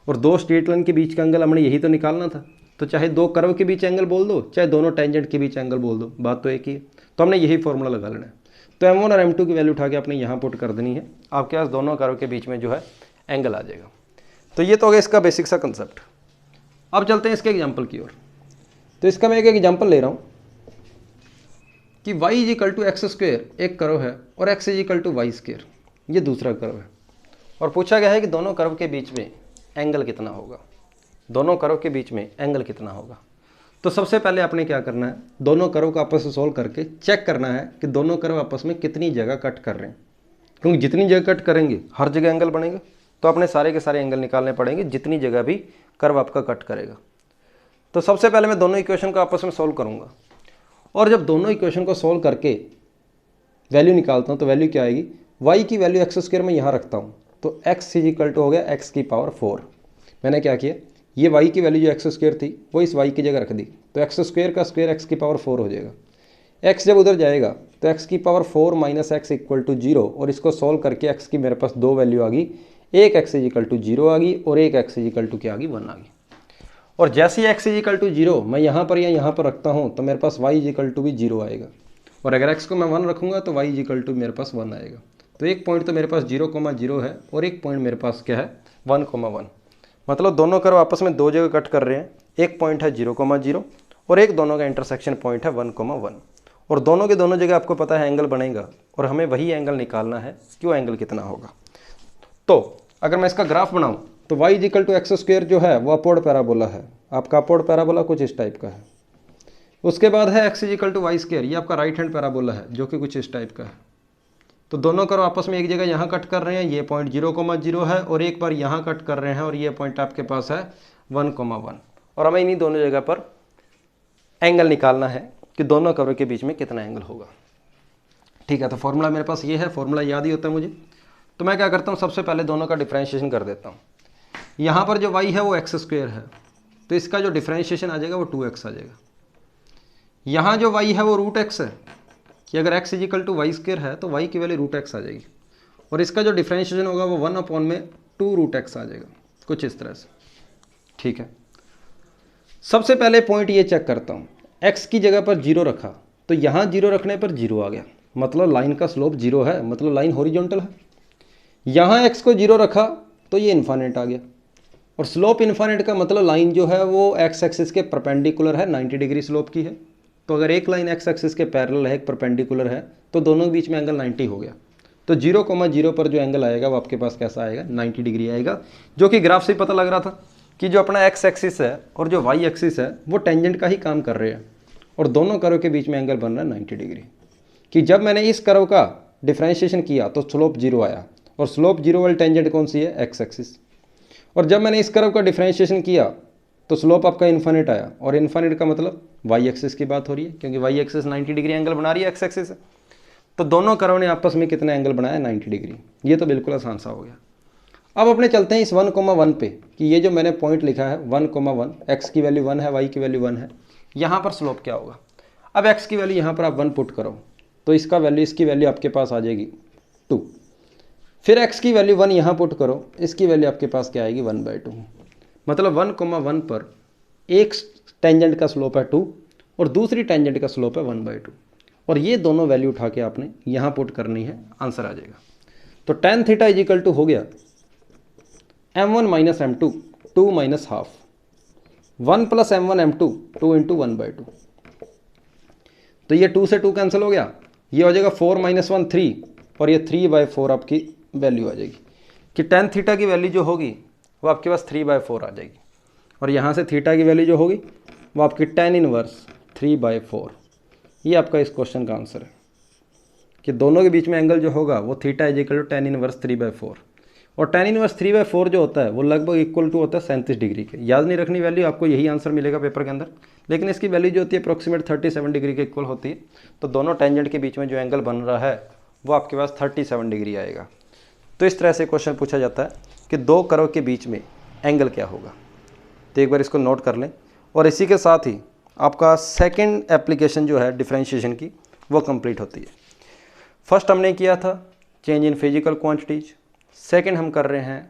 और दो स्ट्रेट लाइन के बीच का एंगल हमने यही तो निकालना था, तो चाहे दो कर्व के बीच एंगल बोल दो, चाहे दोनों टेंजेंट के बीच एंगल बोल दो, बात तो एक ही है। तो हमने यही फॉर्मूला लगा लेना है। तो m1 और m2 की वैल्यू उठा के आपने यहाँ पुट कर देनी है, आपके पास दोनों कर्व के बीच में जो है एंगल आ जाएगा। तो ये तो हो गया इसका बेसिक सा कंसेप्ट। अब चलते हैं इसके एग्जाम्पल की ओर। तो इसका मैं एक एग्जाम्पल ले रहा हूँ कि y is equal to x square एक कर्व है और x is equal to y square ये दूसरा कर्व है, और पूछा गया है कि दोनों कर्व के बीच में एंगल कितना होगा, दोनों कर्व के बीच में एंगल कितना होगा। तो सबसे पहले आपने क्या करना है, दोनों कर्व को आपस में सोल्व करके चेक करना है कि दोनों कर्व आपस में कितनी जगह कट कर रहे हैं, क्योंकि जितनी जगह कट करेंगे हर जगह एंगल बनेगा, तो अपने सारे के सारे एंगल निकालने पड़ेंगे जितनी जगह भी कर्व आपका कट करेगा। तो सबसे पहले मैं दोनों इक्वेशन को आपस में सोल्व करूंगा, और जब दोनों इक्वेशन को सोल्व करके वैल्यू निकालता हूं तो वैल्यू क्या आएगी, y की वैल्यू एक्स स्क्वायर में यहाँ रखता हूँ तो x इज इक्वल टू हो गया x की पावर 4। मैंने क्या किया, ये y की वैल्यू जो एक्स स्क्वायर थी वो इस y की जगह रख दी, तो एक्स स्क्वायर का स्क्वायर x की पावर 4 हो जाएगा। x जब उधर जाएगा तो x की power 4 minus x equal to 0, और इसको सोल्व करके x की मेरे पास दो वैल्यू आ गई, एक x इज इक्वल टू 0 आ गई और एक x इज इक्वल टू क्या आ गई 1 आ गई। और जैसे ही x इज इक्वल टू 0 मैं यहाँ पर या यहाँ पर रखता हूँ तो मेरे पास y इज इक्वल टू भी 0 आएगा, और अगर x को मैं 1 रखूँगा तो y इज इक्वल टू मेरे पास 1 आएगा। तो एक पॉइंट तो मेरे पास 0,0 है और एक पॉइंट मेरे पास क्या है 1,1। मतलब दोनों कर्व आपस में दो जगह कट कर रहे हैं, एक पॉइंट है 0,0 और एक दोनों का इंटरसेक्शन पॉइंट है 1,1, और दोनों के दोनों जगह आपको पता है एंगल बनेगा, और हमें वही एंगल निकालना है कि वो एंगल कितना होगा। तो अगर मैं इसका ग्राफ बनाऊं तो y is equal to x square जो है वो अपवर्ड पैराबोला है, आपका अपवर्ड पैराबोला कुछ इस टाइप का है। उसके बाद है x is equal to y square, ये आपका राइट हैंड पैराबोला है जो कि कुछ इस टाइप का है। तो दोनों कर्व आपस में एक जगह यहाँ कट कर रहे हैं, ये पॉइंट 0,0 है, और एक बार यहाँ कट कर रहे हैं और ये पॉइंट आपके पास है 1,1, और हमें इन्हीं दोनों जगह पर एंगल निकालना है कि दोनों कर्व के बीच में कितना एंगल होगा। ठीक है, तो फॉर्मूला मेरे पास ये है, फॉर्मूला याद ही होता है मुझे। तो मैं क्या करता हूँ, सबसे पहले दोनों का डिफ्रेंशिएशन कर देता हूँ। यहाँ पर जो y है वो एक्स स्क्वायर है, तो इसका जो डिफ्रेंशिएशन आ जाएगा वो 2x आ जाएगा। यहाँ जो y है वो रूट x है, कि अगर x is equal to y square है तो y की वैल्यू रूट x आ जाएगी, और इसका जो डिफ्रेंशिएशन होगा वो 1/2 रूट x आ जाएगा, कुछ इस तरह से। ठीक है, सबसे पहले पॉइंट ये चेक करता हूँ, x की जगह पर 0 रखा तो यहाँ 0 रखने पर 0 आ गया, मतलब लाइन का स्लोप 0 है, मतलब लाइन हॉरिजॉन्टल है। यहाँ x को 0 रखा तो ये इन्फाइनाइट आ गया, और स्लोप इन्फाइनाइट का मतलब लाइन जो है वो x एक्सिस के परपेंडिकुलर है, 90 डिग्री स्लोप की है। तो अगर एक लाइन x एक्सिस के पैरेलल है, एक परपेंडिकुलर है, तो दोनों के बीच में एंगल 90 हो गया। तो 0,0 पर जो एंगल आएगा वो आपके पास कैसा आएगा, 90 डिग्री आएगा, जो कि ग्राफ से पता लग रहा था कि जो अपना x एक्सिस है और जो y एक्सिस है वो टेंजेंट का ही काम कर रहे हैं, और दोनों कर्व के बीच में एंगल बन रहा है 90 डिग्री। कि जब मैंने इस कर्व का डिफ्रेंशिएशन किया तो स्लोप 0 आया, और स्लोप 0 वाली टेंजेंट कौन सी है, x एक्सिस। और जब मैंने इस कर्व का डिफ्रेंशिएशन किया तो स्लोप आपका इन्फाइनाइट आया, और इन्फाइनाइट का मतलब वाई एक्सिस की बात हो रही है, क्योंकि वाई एक्सिस 90 डिग्री एंगल बना रही है एक्स एक्सिस से। तो दोनों कर्व ने आपस में कितना एंगल बनाया, 90 डिग्री। ये तो बिल्कुल आसान सा हो गया। अब अपने चलते हैं इस 1,1 पे, कि ये जो मैंने पॉइंट लिखा है 1,1, एक्स की वैल्यू 1 है, वाई की वैल्यू 1 है, यहाँ पर स्लोप क्या होगा। अब एक्स की वैल्यू यहाँ पर आप 1 पुट करो तो इसका वैल्यू, इसकी वैल्यू आपके पास आ जाएगी 2। फिर x की वैल्यू 1 यहाँ पुट करो, इसकी वैल्यू आपके पास क्या आएगी 1/2। मतलब 1,1 पर एक टेंजेंट का स्लोप है 2 और दूसरी टेंजेंट का स्लोप है 1/2, और ये दोनों वैल्यू उठा के आपने यहाँ पुट करनी है, आंसर आ जाएगा। तो tan theta is equal to हो गया m1 minus m2, 2 minus half, 1 plus m1 m2, 2 into 1/2। तो ये 2 से 2 कैंसिल हो गया, ये हो जाएगा 4 माइनस 1 3, और ये 3/4 आपकी वैल्यू आ जाएगी, कि tan थीटा की वैल्यू जो होगी वो आपके पास 3/4 आ जाएगी, और यहाँ से थीटा की वैल्यू जो होगी वो आपकी tan इनवर्स 3/4। ये आपका इस क्वेश्चन का आंसर है, कि दोनों के बीच में एंगल जो होगा वो theta is equal to tan inverse 3/4, और tan इनवर्स 3/4 जो होता है वो लगभग इक्वल टू होता है 37 डिग्री के। याद नहीं रखनी वैल्यू, आपको यही आंसर मिलेगा पेपर के अंदर, लेकिन इसकी वैल्यू जो होती है अप्रोक्सीमेट 37 डिग्री के इक्वल होती है। तो दोनों टेंजेंट के बीच में जो एंगल बन रहा है वो आपके पास 37 डिग्री आएगा। तो इस तरह से क्वेश्चन पूछा जाता है कि दो कर्व के बीच में एंगल क्या होगा। तो एक बार इसको नोट कर लें, और इसी के साथ ही आपका सेकंड एप्लीकेशन जो है डिफरेंशिएशन की वो कंप्लीट होती है। फर्स्ट हमने किया था change in physical quantities, second हम कर रहे हैं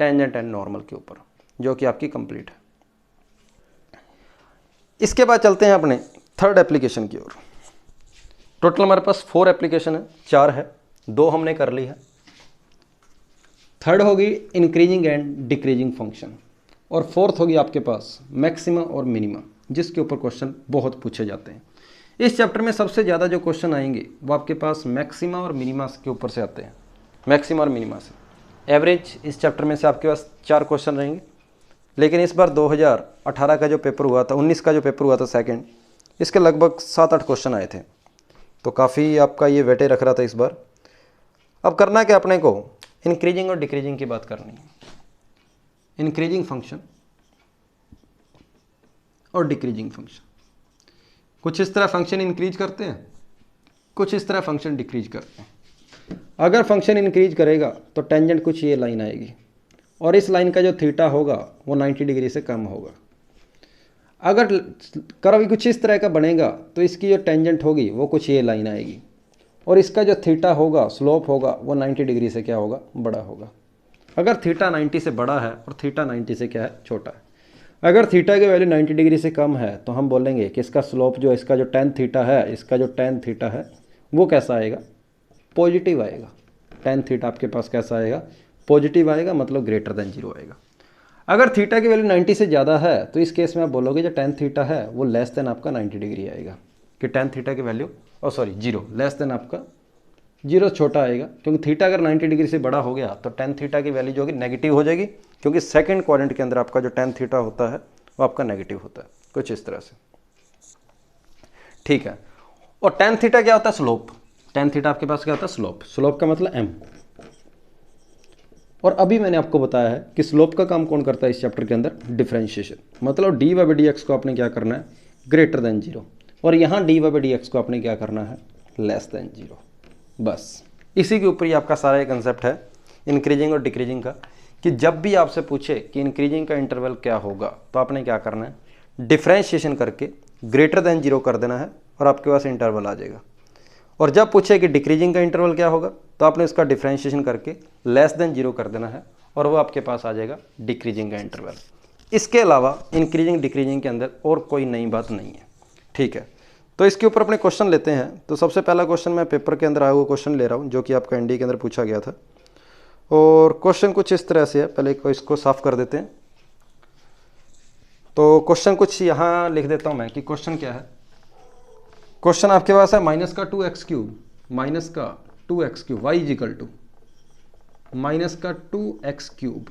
टेंजेंट एंड नॉर्मल के ऊपर, जो कि आपकी कंप्लीट है। इसके बाद चलते हैं अपने थर्ड एप्लीकेशन की ओर। टोटल हमारे पास 4 एप्लीकेशन है, 4 है, 2 हमने कर ली है। थर्ड होगी इंक्रीजिंग एंड डिक्रीजिंग फंक्शन, और फोर्थ होगी आपके पास मैक्सिमा और मिनिमा, जिसके ऊपर क्वेश्चन बहुत पूछे जाते हैं। इस चैप्टर में सबसे ज़्यादा जो क्वेश्चन आएंगे वो आपके पास मैक्सिमा और मिनिमा के ऊपर से आते हैं, मैक्सिमा और मिनिमा से। एवरेज इस चैप्टर में से आपके पास 4 क्वेश्चन रहेंगे, लेकिन इस बार 2018 का जो पेपर हुआ था, 19 का जो पेपर हुआ था सेकंड, इसके लगभग 7-8 क्वेश्चन आए थे, तो काफ़ी आपका ये वेटे रख रहा था इस बार। अब करना क्या अपने को, इंक्रीजिंग और डिक्रीजिंग की बात करनी है। इंक्रीजिंग फंक्शन और डिक्रीजिंग फंक्शन, कुछ इस तरह फंक्शन इंक्रीज करते हैं, कुछ इस तरह फंक्शन डिक्रीज करते हैं। अगर फंक्शन इंक्रीज करेगा तो टेंजेंट कुछ ये लाइन आएगी, और इस लाइन का जो थीटा होगा वो 90 डिग्री से कम होगा। अगर कर्व कुछ इस तरह का बनेगा तो इसकी जो टेंजेंट होगी वो कुछ ये लाइन आएगी, और इसका जो थीटा होगा, स्लोप होगा, वो 90 डिग्री से क्या होगा, बड़ा होगा। अगर थीटा 90 से बड़ा है और थीटा 90 से क्या है, छोटा है। अगर थीटा की वैल्यू 90 डिग्री से कम है तो हम बोलेंगे कि इसका स्लोप जो इसका जो tan थीटा है, इसका जो tan थीटा है वो कैसा आएगा, पॉजिटिव आएगा। tan थीटा आपके पास कैसा आएगा, पॉजिटिव आएगा, मतलब ग्रेटर देन 0 आएगा। अगर थीटा की वैल्यू 90 से ज़्यादा है तो इस केस में आप बोलोगे जो tan थीटा है वो लेस देन आपका 90 डिग्री आएगा, कि tan थीटा की वैल्यू 0 लेस देन आपका 0 छोटा आएगा, क्योंकि थीटा अगर 90 डिग्री से बड़ा हो गया तो tan थीटा की वैल्यू जो होगी नेगेटिव हो जाएगी, क्योंकि सेकंड क्वाड्रेंट के अंदर आपका जो tan थीटा होता है वो आपका नेगेटिव होता है, कुछ इस तरह से, ठीक है। और tan थीटा क्या होता है, स्लोप। tan थीटा आपके पास क्या होता है, स्लोप। स्लोप का मतलब m। और अभी मैंने आपको बताया है कि स्लोप का काम कौन करता है इस चैप्टर के अंदर, डिफरेंशिएशन। मतलब dy/dx को आपने क्या करना है, ग्रेटर देन 0, और यहाँ dy/dx को आपने क्या करना है, लेस देन 0। बस इसी के ऊपर ही आपका सारा ये कंसेप्ट है इंक्रीजिंग और डिक्रीजिंग का, कि जब भी आपसे पूछे कि इंक्रीजिंग का इंटरवल क्या होगा तो आपने क्या करना है, डिफरेंशिएशन करके ग्रेटर देन 0 कर देना है और आपके पास इंटरवल आ जाएगा। और जब पूछे कि डिक्रीजिंग का इंटरवल क्या होगा तो आपने उसका डिफरेंशिएशन करके लेस देन 0 कर देना है और वो आपके पास आ जाएगा डिक्रीजिंग का इंटरवल। इसके अलावा इंक्रीजिंग डिक्रीजिंग के अंदर और कोई नई बात नहीं है, ठीक है। तो इसके ऊपर अपने क्वेश्चन लेते हैं। तो सबसे पहला क्वेश्चन मैं पेपर के अंदर आया हुआ क्वेश्चन ले रहा हूँ, जो कि आपका एनडीए के अंदर पूछा गया था, और क्वेश्चन कुछ इस तरह से है। पहले इसको साफ कर देते हैं। तो क्वेश्चन कुछ यहाँ लिख देता हूँ मैं कि क्वेश्चन क्या है। क्वेश्चन आपके पास है माइनस का 2x क्यूब, माइनस का 2x cube, y is equal to minus का 2x क्यूब,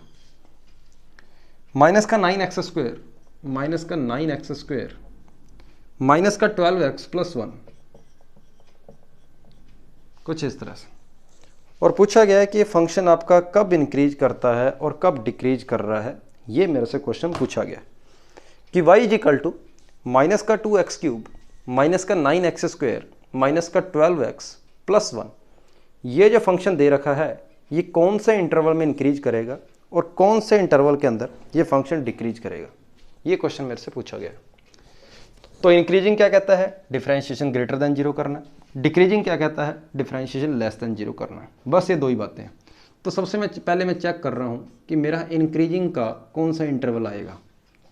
माइनस का 9x स्क्वायर, माइनस का 9x स्क्वायर, माइनस का 12x प्लस 1, कुछ इस तरह से। और पूछा गया है कि ये फंक्शन आपका कब इंक्रीज करता है और कब डिक्रीज कर रहा है, ये मेरे से क्वेश्चन पूछा गया कि y is equal to minus का 2x क्यूब, माइनस का 9x स्क्वायर, माइनस का 12x प्लस 1, ये जो फंक्शन दे रखा है ये कौन से इंटरवल में इंक्रीज करेगा और कौन से इंटरवल के अंदर ये फंक्शन डिक्रीज करेगा, ये क्वेश्चन मेरे से पूछा गया। तो इंक्रीजिंग क्या कहता है, डिफरेंशिएशन ग्रेटर देन 0 करना। डिक्रीजिंग क्या कहता है, डिफरेंशिएशन लेस देन 0 करना। बस ये दो ही बातें हैं। तो सबसे पहले मैं चेक कर रहा हूँ कि मेरा इंक्रीजिंग का कौन सा इंटरवल आएगा।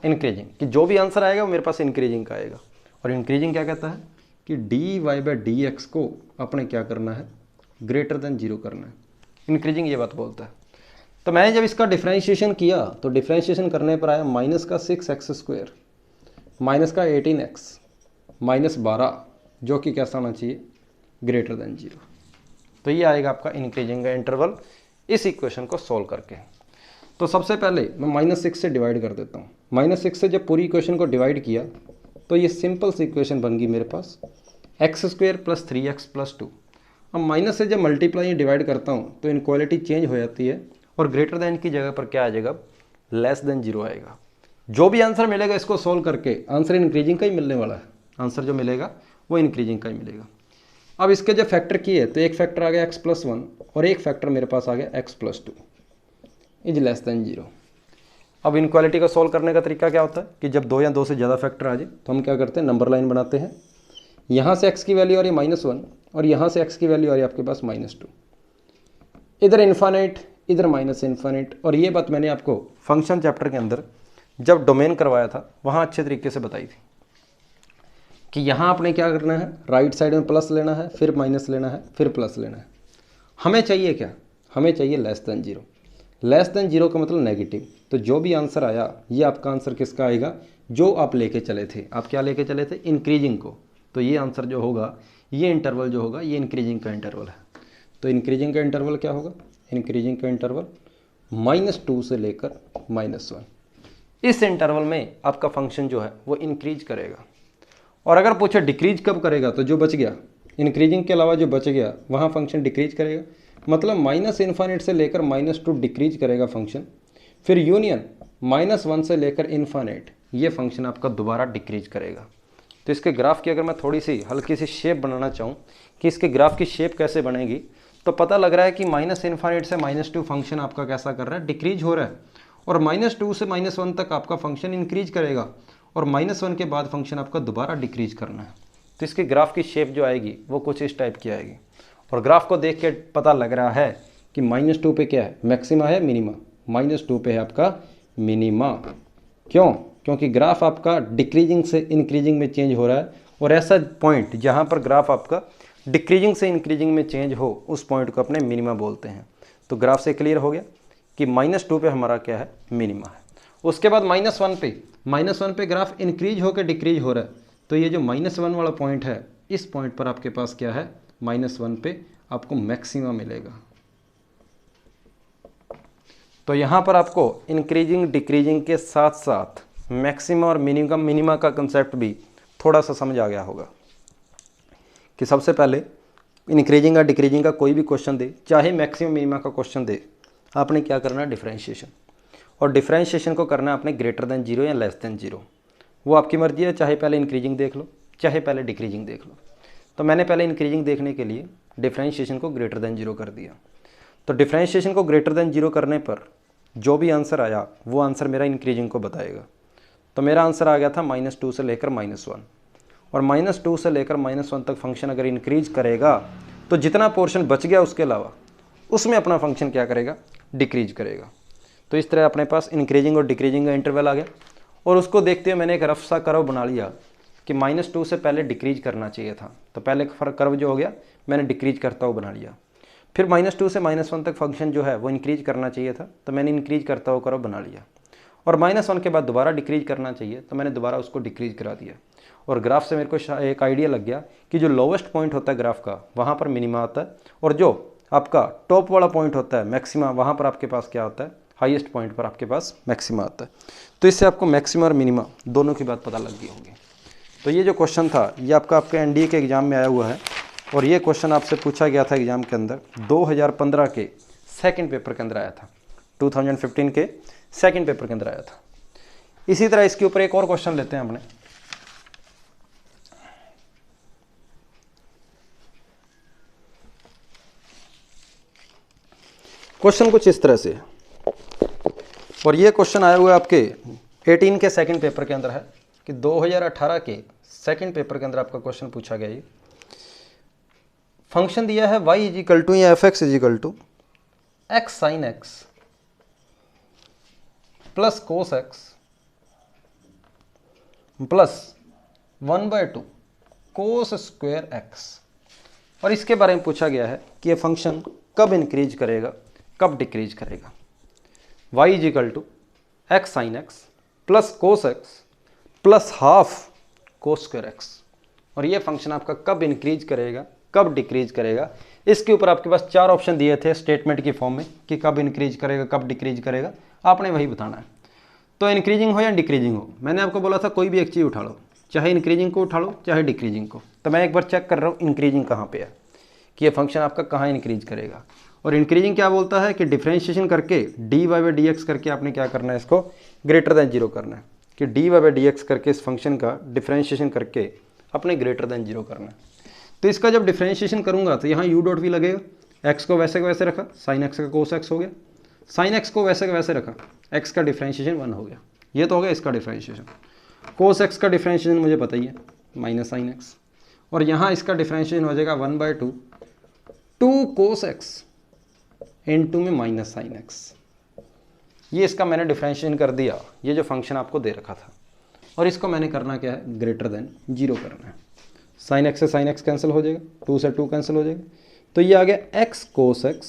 इंक्रीजिंग कि जो भी आंसर आएगा वो मेरे पास इंक्रीजिंग का आएगा। और इंक्रीजिंग क्या कहता है कि dy/dx को अपने क्या करना है, ग्रेटर देन 0 करना है। इंक्रीजिंग ये बात बोलता है। तो मैंने जब इसका डिफरेंशिएशन किया तो डिफरेंशिएशन करने पर आया माइनस का 6x स्क्वायर, माइनस का 18x, माइनस 12, जो कि कैसा होना चाहिए, ग्रेटर देन 0। तो ये आएगा आपका इंक्रीजिंग का इंटरवल इस इक्वेशन को सोल्व करके। तो सबसे पहले मैं -6 से डिवाइड कर देता हूँ। -6 से जब पूरी इक्वेशन को डिवाइड किया तो ये सिंपल सी इक्वेशन बन गई मेरे पास, x square plus 3x plus 2। अब माइनस से जब मल्टीप्लाई डिवाइड करता हूँ तो इनक्वालिटी चेंज हो जाती है और ग्रेटर देन की जगह पर क्या आ जाएगा, लेस देन 0 आएगा। जो भी आंसर मिलेगा इसको सोल्व करके आंसर इंक्रीजिंग का ही मिलने वाला है। आंसर जो मिलेगा वो इंक्रीजिंग का ही मिलेगा। अब इसके जब फैक्टर किए तो एक फैक्टर आ गया x प्लस 1 और एक फैक्टर मेरे पास आ गया x plus 2 is less than 0। अब इनक्वालिटी को सोल्व करने का तरीका क्या होता है कि जब 2 या 2 से ज़्यादा फैक्टर आ जाए तो हम क्या करते हैं, नंबर लाइन बनाते हैं। यहाँ से x की वैल्यू आ रही है -1 और यहाँ से x की वैल्यू आ रही है आपके पास -2। इधर इन्फाइनाइट, इधर माइनस इन्फाइनाइट। और ये बात मैंने आपको फंक्शन चैप्टर के अंदर जब डोमेन करवाया था वहाँ अच्छे तरीके से बताई थी कि यहाँ आपने क्या करना है, राइट साइड में प्लस लेना है, फिर माइनस लेना है, फिर प्लस लेना है। हमें चाहिए क्या, हमें चाहिए लेस देन 0। लेस देन 0 का मतलब नेगेटिव। तो जो भी आंसर आया ये आपका आंसर किसका आएगा, जो आप लेके चले थे। आप क्या लेके चले थे, इंक्रीजिंग को। तो ये आंसर जो होगा, ये इंटरवल जो होगा ये इंक्रीजिंग का इंटरवल है। तो इंक्रीजिंग का इंटरवल क्या होगा, इंक्रीजिंग का इंटरवल -2 से लेकर -1। इस इंटरवल में आपका फंक्शन जो है वो इंक्रीज करेगा। और अगर पूछे डिक्रीज कब करेगा, तो जो बच गया इंक्रीजिंग के अलावा जो बच गया वहाँ फंक्शन डिक्रीज करेगा, मतलब -∞ से लेकर -2 डिक्रीज करेगा फंक्शन। फिर यूनियन -1 से लेकर इन्फानेट, ये फंक्शन आपका दोबारा डिक्रीज करेगा। तो इसके ग्राफ की अगर मैं थोड़ी सी हल्की सी शेप बनाना चाहूँ कि इसके ग्राफ की शेप कैसे बनेगी, तो पता लग रहा है कि -∞ से -2 फंक्शन आपका कैसा कर रहा है, डिक्रीज हो रहा है। और -2 से -1 तक आपका फंक्शन इंक्रीज करेगा और -1 के बाद फंक्शन आपका दोबारा डिक्रीज करना है। तो इसके ग्राफ की शेप जो आएगी वो कुछ इस टाइप की आएगी। और ग्राफ को देख के पता लग रहा है कि -2 पे क्या है, मैक्सिमा है मिनिमा, -2 पे है आपका मिनिमा। क्यों? क्योंकि ग्राफ आपका डिक्रीजिंग से इंक्रीजिंग में चेंज हो रहा है। और ऐसा पॉइंट जहाँ पर ग्राफ आपका डिक्रीजिंग से इंक्रीजिंग में चेंज हो, उस पॉइंट को अपने मिनिमा बोलते हैं। तो ग्राफ से क्लियर हो गया कि -2 पे हमारा क्या है, मिनिमा है। उसके बाद -1 पे ग्राफ इंक्रीज होकर डिक्रीज हो रहा है। तो ये जो -1 वाला पॉइंट है, इस पॉइंट पर आपके पास क्या है, -1 पे आपको मैक्सिमा मिलेगा। तो यहाँ पर आपको इंक्रीजिंग डिक्रीजिंग के साथ साथ मैक्सिमा और मिनिमा का कंसेप्ट भी थोड़ा सा समझ आ गया होगा कि सबसे पहले इंक्रीजिंग का डिक्रीजिंग का कोई भी क्वेश्चन दे, चाहे मैक्सिमम मिनिमा का क्वेश्चन दे, आपने क्या करना है, डिफरेंशिएशन। और डिफरेंशिएशन को करना है आपने ग्रेटर देन 0 या लेस देन 0। वो आपकी मर्जी है, चाहे पहले इंक्रीजिंग देख लो चाहे पहले डिक्रीजिंग देख लो। तो मैंने पहले इंक्रीजिंग देखने के लिए डिफरेंशिएशन को ग्रेटर देन 0 कर दिया। तो डिफरेंशिएशन को ग्रेटर देन 0 करने पर जो भी आंसर आया वो आंसर मेरा इंक्रीजिंग को बताएगा। तो मेरा आंसर आ गया था -2 से लेकर -1। और -2 से लेकर -1 तक फंक्शन अगर इंक्रीज करेगा तो जितना पोर्शन बच गया उसके अलावा उसमें अपना फंक्शन क्या करेगा, डिक्रीज करेगा। तो इस तरह अपने पास इंक्रीजिंग और डिक्रीजिंग का इंटरवल आ गया। और उसको देखते हुए मैंने एक रफ सा कर्व बना लिया कि -2 से पहले डिक्रीज करना चाहिए था। तो पहले कर्व जो हो गया मैंने डिक्रीज करता हुआ बना लिया। फिर -2 से -1 तक फंक्शन जो है वो इंक्रीज करना चाहिए था, तो मैंने इंक्रीज करता हुआ कर्व बना लिया। और -1 के बाद दोबारा डिक्रीज करना चाहिए, तो मैंने दोबारा उसको डिक्रीज करा दिया। और ग्राफ से मेरे को एक आइडिया लग गया कि जो लोवेस्ट पॉइंट होता है ग्राफ का, वहाँ पर मिनिमा आता है, और जो आपका टॉप वाला पॉइंट होता है मैक्सिमा, वहाँ पर आपके पास क्या होता है, हाईएस्ट पॉइंट पर आपके पास मैक्सिमा आता है। तो इससे आपको मैक्सिमा और मिनिमा दोनों की बात पता लग गई होगी। तो ये जो क्वेश्चन था ये आपके एनडीए के एग्जाम में आया हुआ है। और ये क्वेश्चन आपसे पूछा गया था एग्जाम के अंदर 2015 के सेकंड पेपर के अंदर आया था, 2015 के सेकंड पेपर के अंदर आया था। इसी तरह इसके ऊपर एक और क्वेश्चन लेते हैं अपने। क्वेश्चन कुछ इस तरह से है, और ये क्वेश्चन आया हुआ है आपके 18 के सेकंड पेपर के अंदर है कि 2018 के सेकंड पेपर के अंदर आपका क्वेश्चन पूछा गया। ये फंक्शन दिया है y = या fx = x sin x plus cos x plus 1/2 cos square x। और इसके बारे में पूछा गया है कि ये फंक्शन कब इंक्रीज करेगा कब डिक्रीज करेगा। y = x sin x plus cos x plus half cos square x। और ये फंक्शन आपका कब इंक्रीज करेगा कब डिक्रीज करेगा। इसके ऊपर आपके पास 4 ऑप्शन दिए थे स्टेटमेंट की फॉर्म में कि कब इंक्रीज करेगा कब डिक्रीज करेगा, आपने वही बताना है। तो इंक्रीजिंग हो या डिक्रीजिंग हो, मैंने आपको बोला था कोई भी एक चीज़ उठा लो, चाहे इंक्रीजिंग को उठा लो चाहे डिक्रीजिंग को। तो मैं एक बार चेक कर रहा हूँ इंक्रीजिंग कहाँ पे है, कि ये फंक्शन आपका कहाँ इंक्रीज करेगा। और इंक्रीजिंग क्या बोलता है कि डिफ्रेंशिएशन करके dy/dx करके आपने क्या करना है, इसको ग्रेटर देन 0 करना है, कि dy/dx करके इस फंक्शन का डिफ्रेंशिएशन करके अपने ग्रेटर देन 0 करना है। तो इसका जब डिफ्रेंशिएशन करूंगा तो यहाँ u.v लगेगा, x को वैसे का वैसे रखा, sin x का cos x हो गया, sin x को वैसे का वैसे रखा, x का डिफ्रेंशिएशन 1 हो गया। ये तो हो गया इसका डिफ्रेंशिएशन। cos x का डिफ्रेंशिएशन मुझे पता ही है, -sin x। और यहाँ इसका डिफ्रेंशिएशन हो जाएगा 1/2 2 cos x इनटू में -sin x। ये इसका मैंने डिफ्रेंशिएशन कर दिया, ये जो फंक्शन आपको दे रखा था। और इसको मैंने करना क्या है, ग्रेटर देन 0 करना है। sin x से sin x कैंसिल हो जाएगा, 2 से 2 कैंसिल हो जाएगा। तो ये आ गया x cos x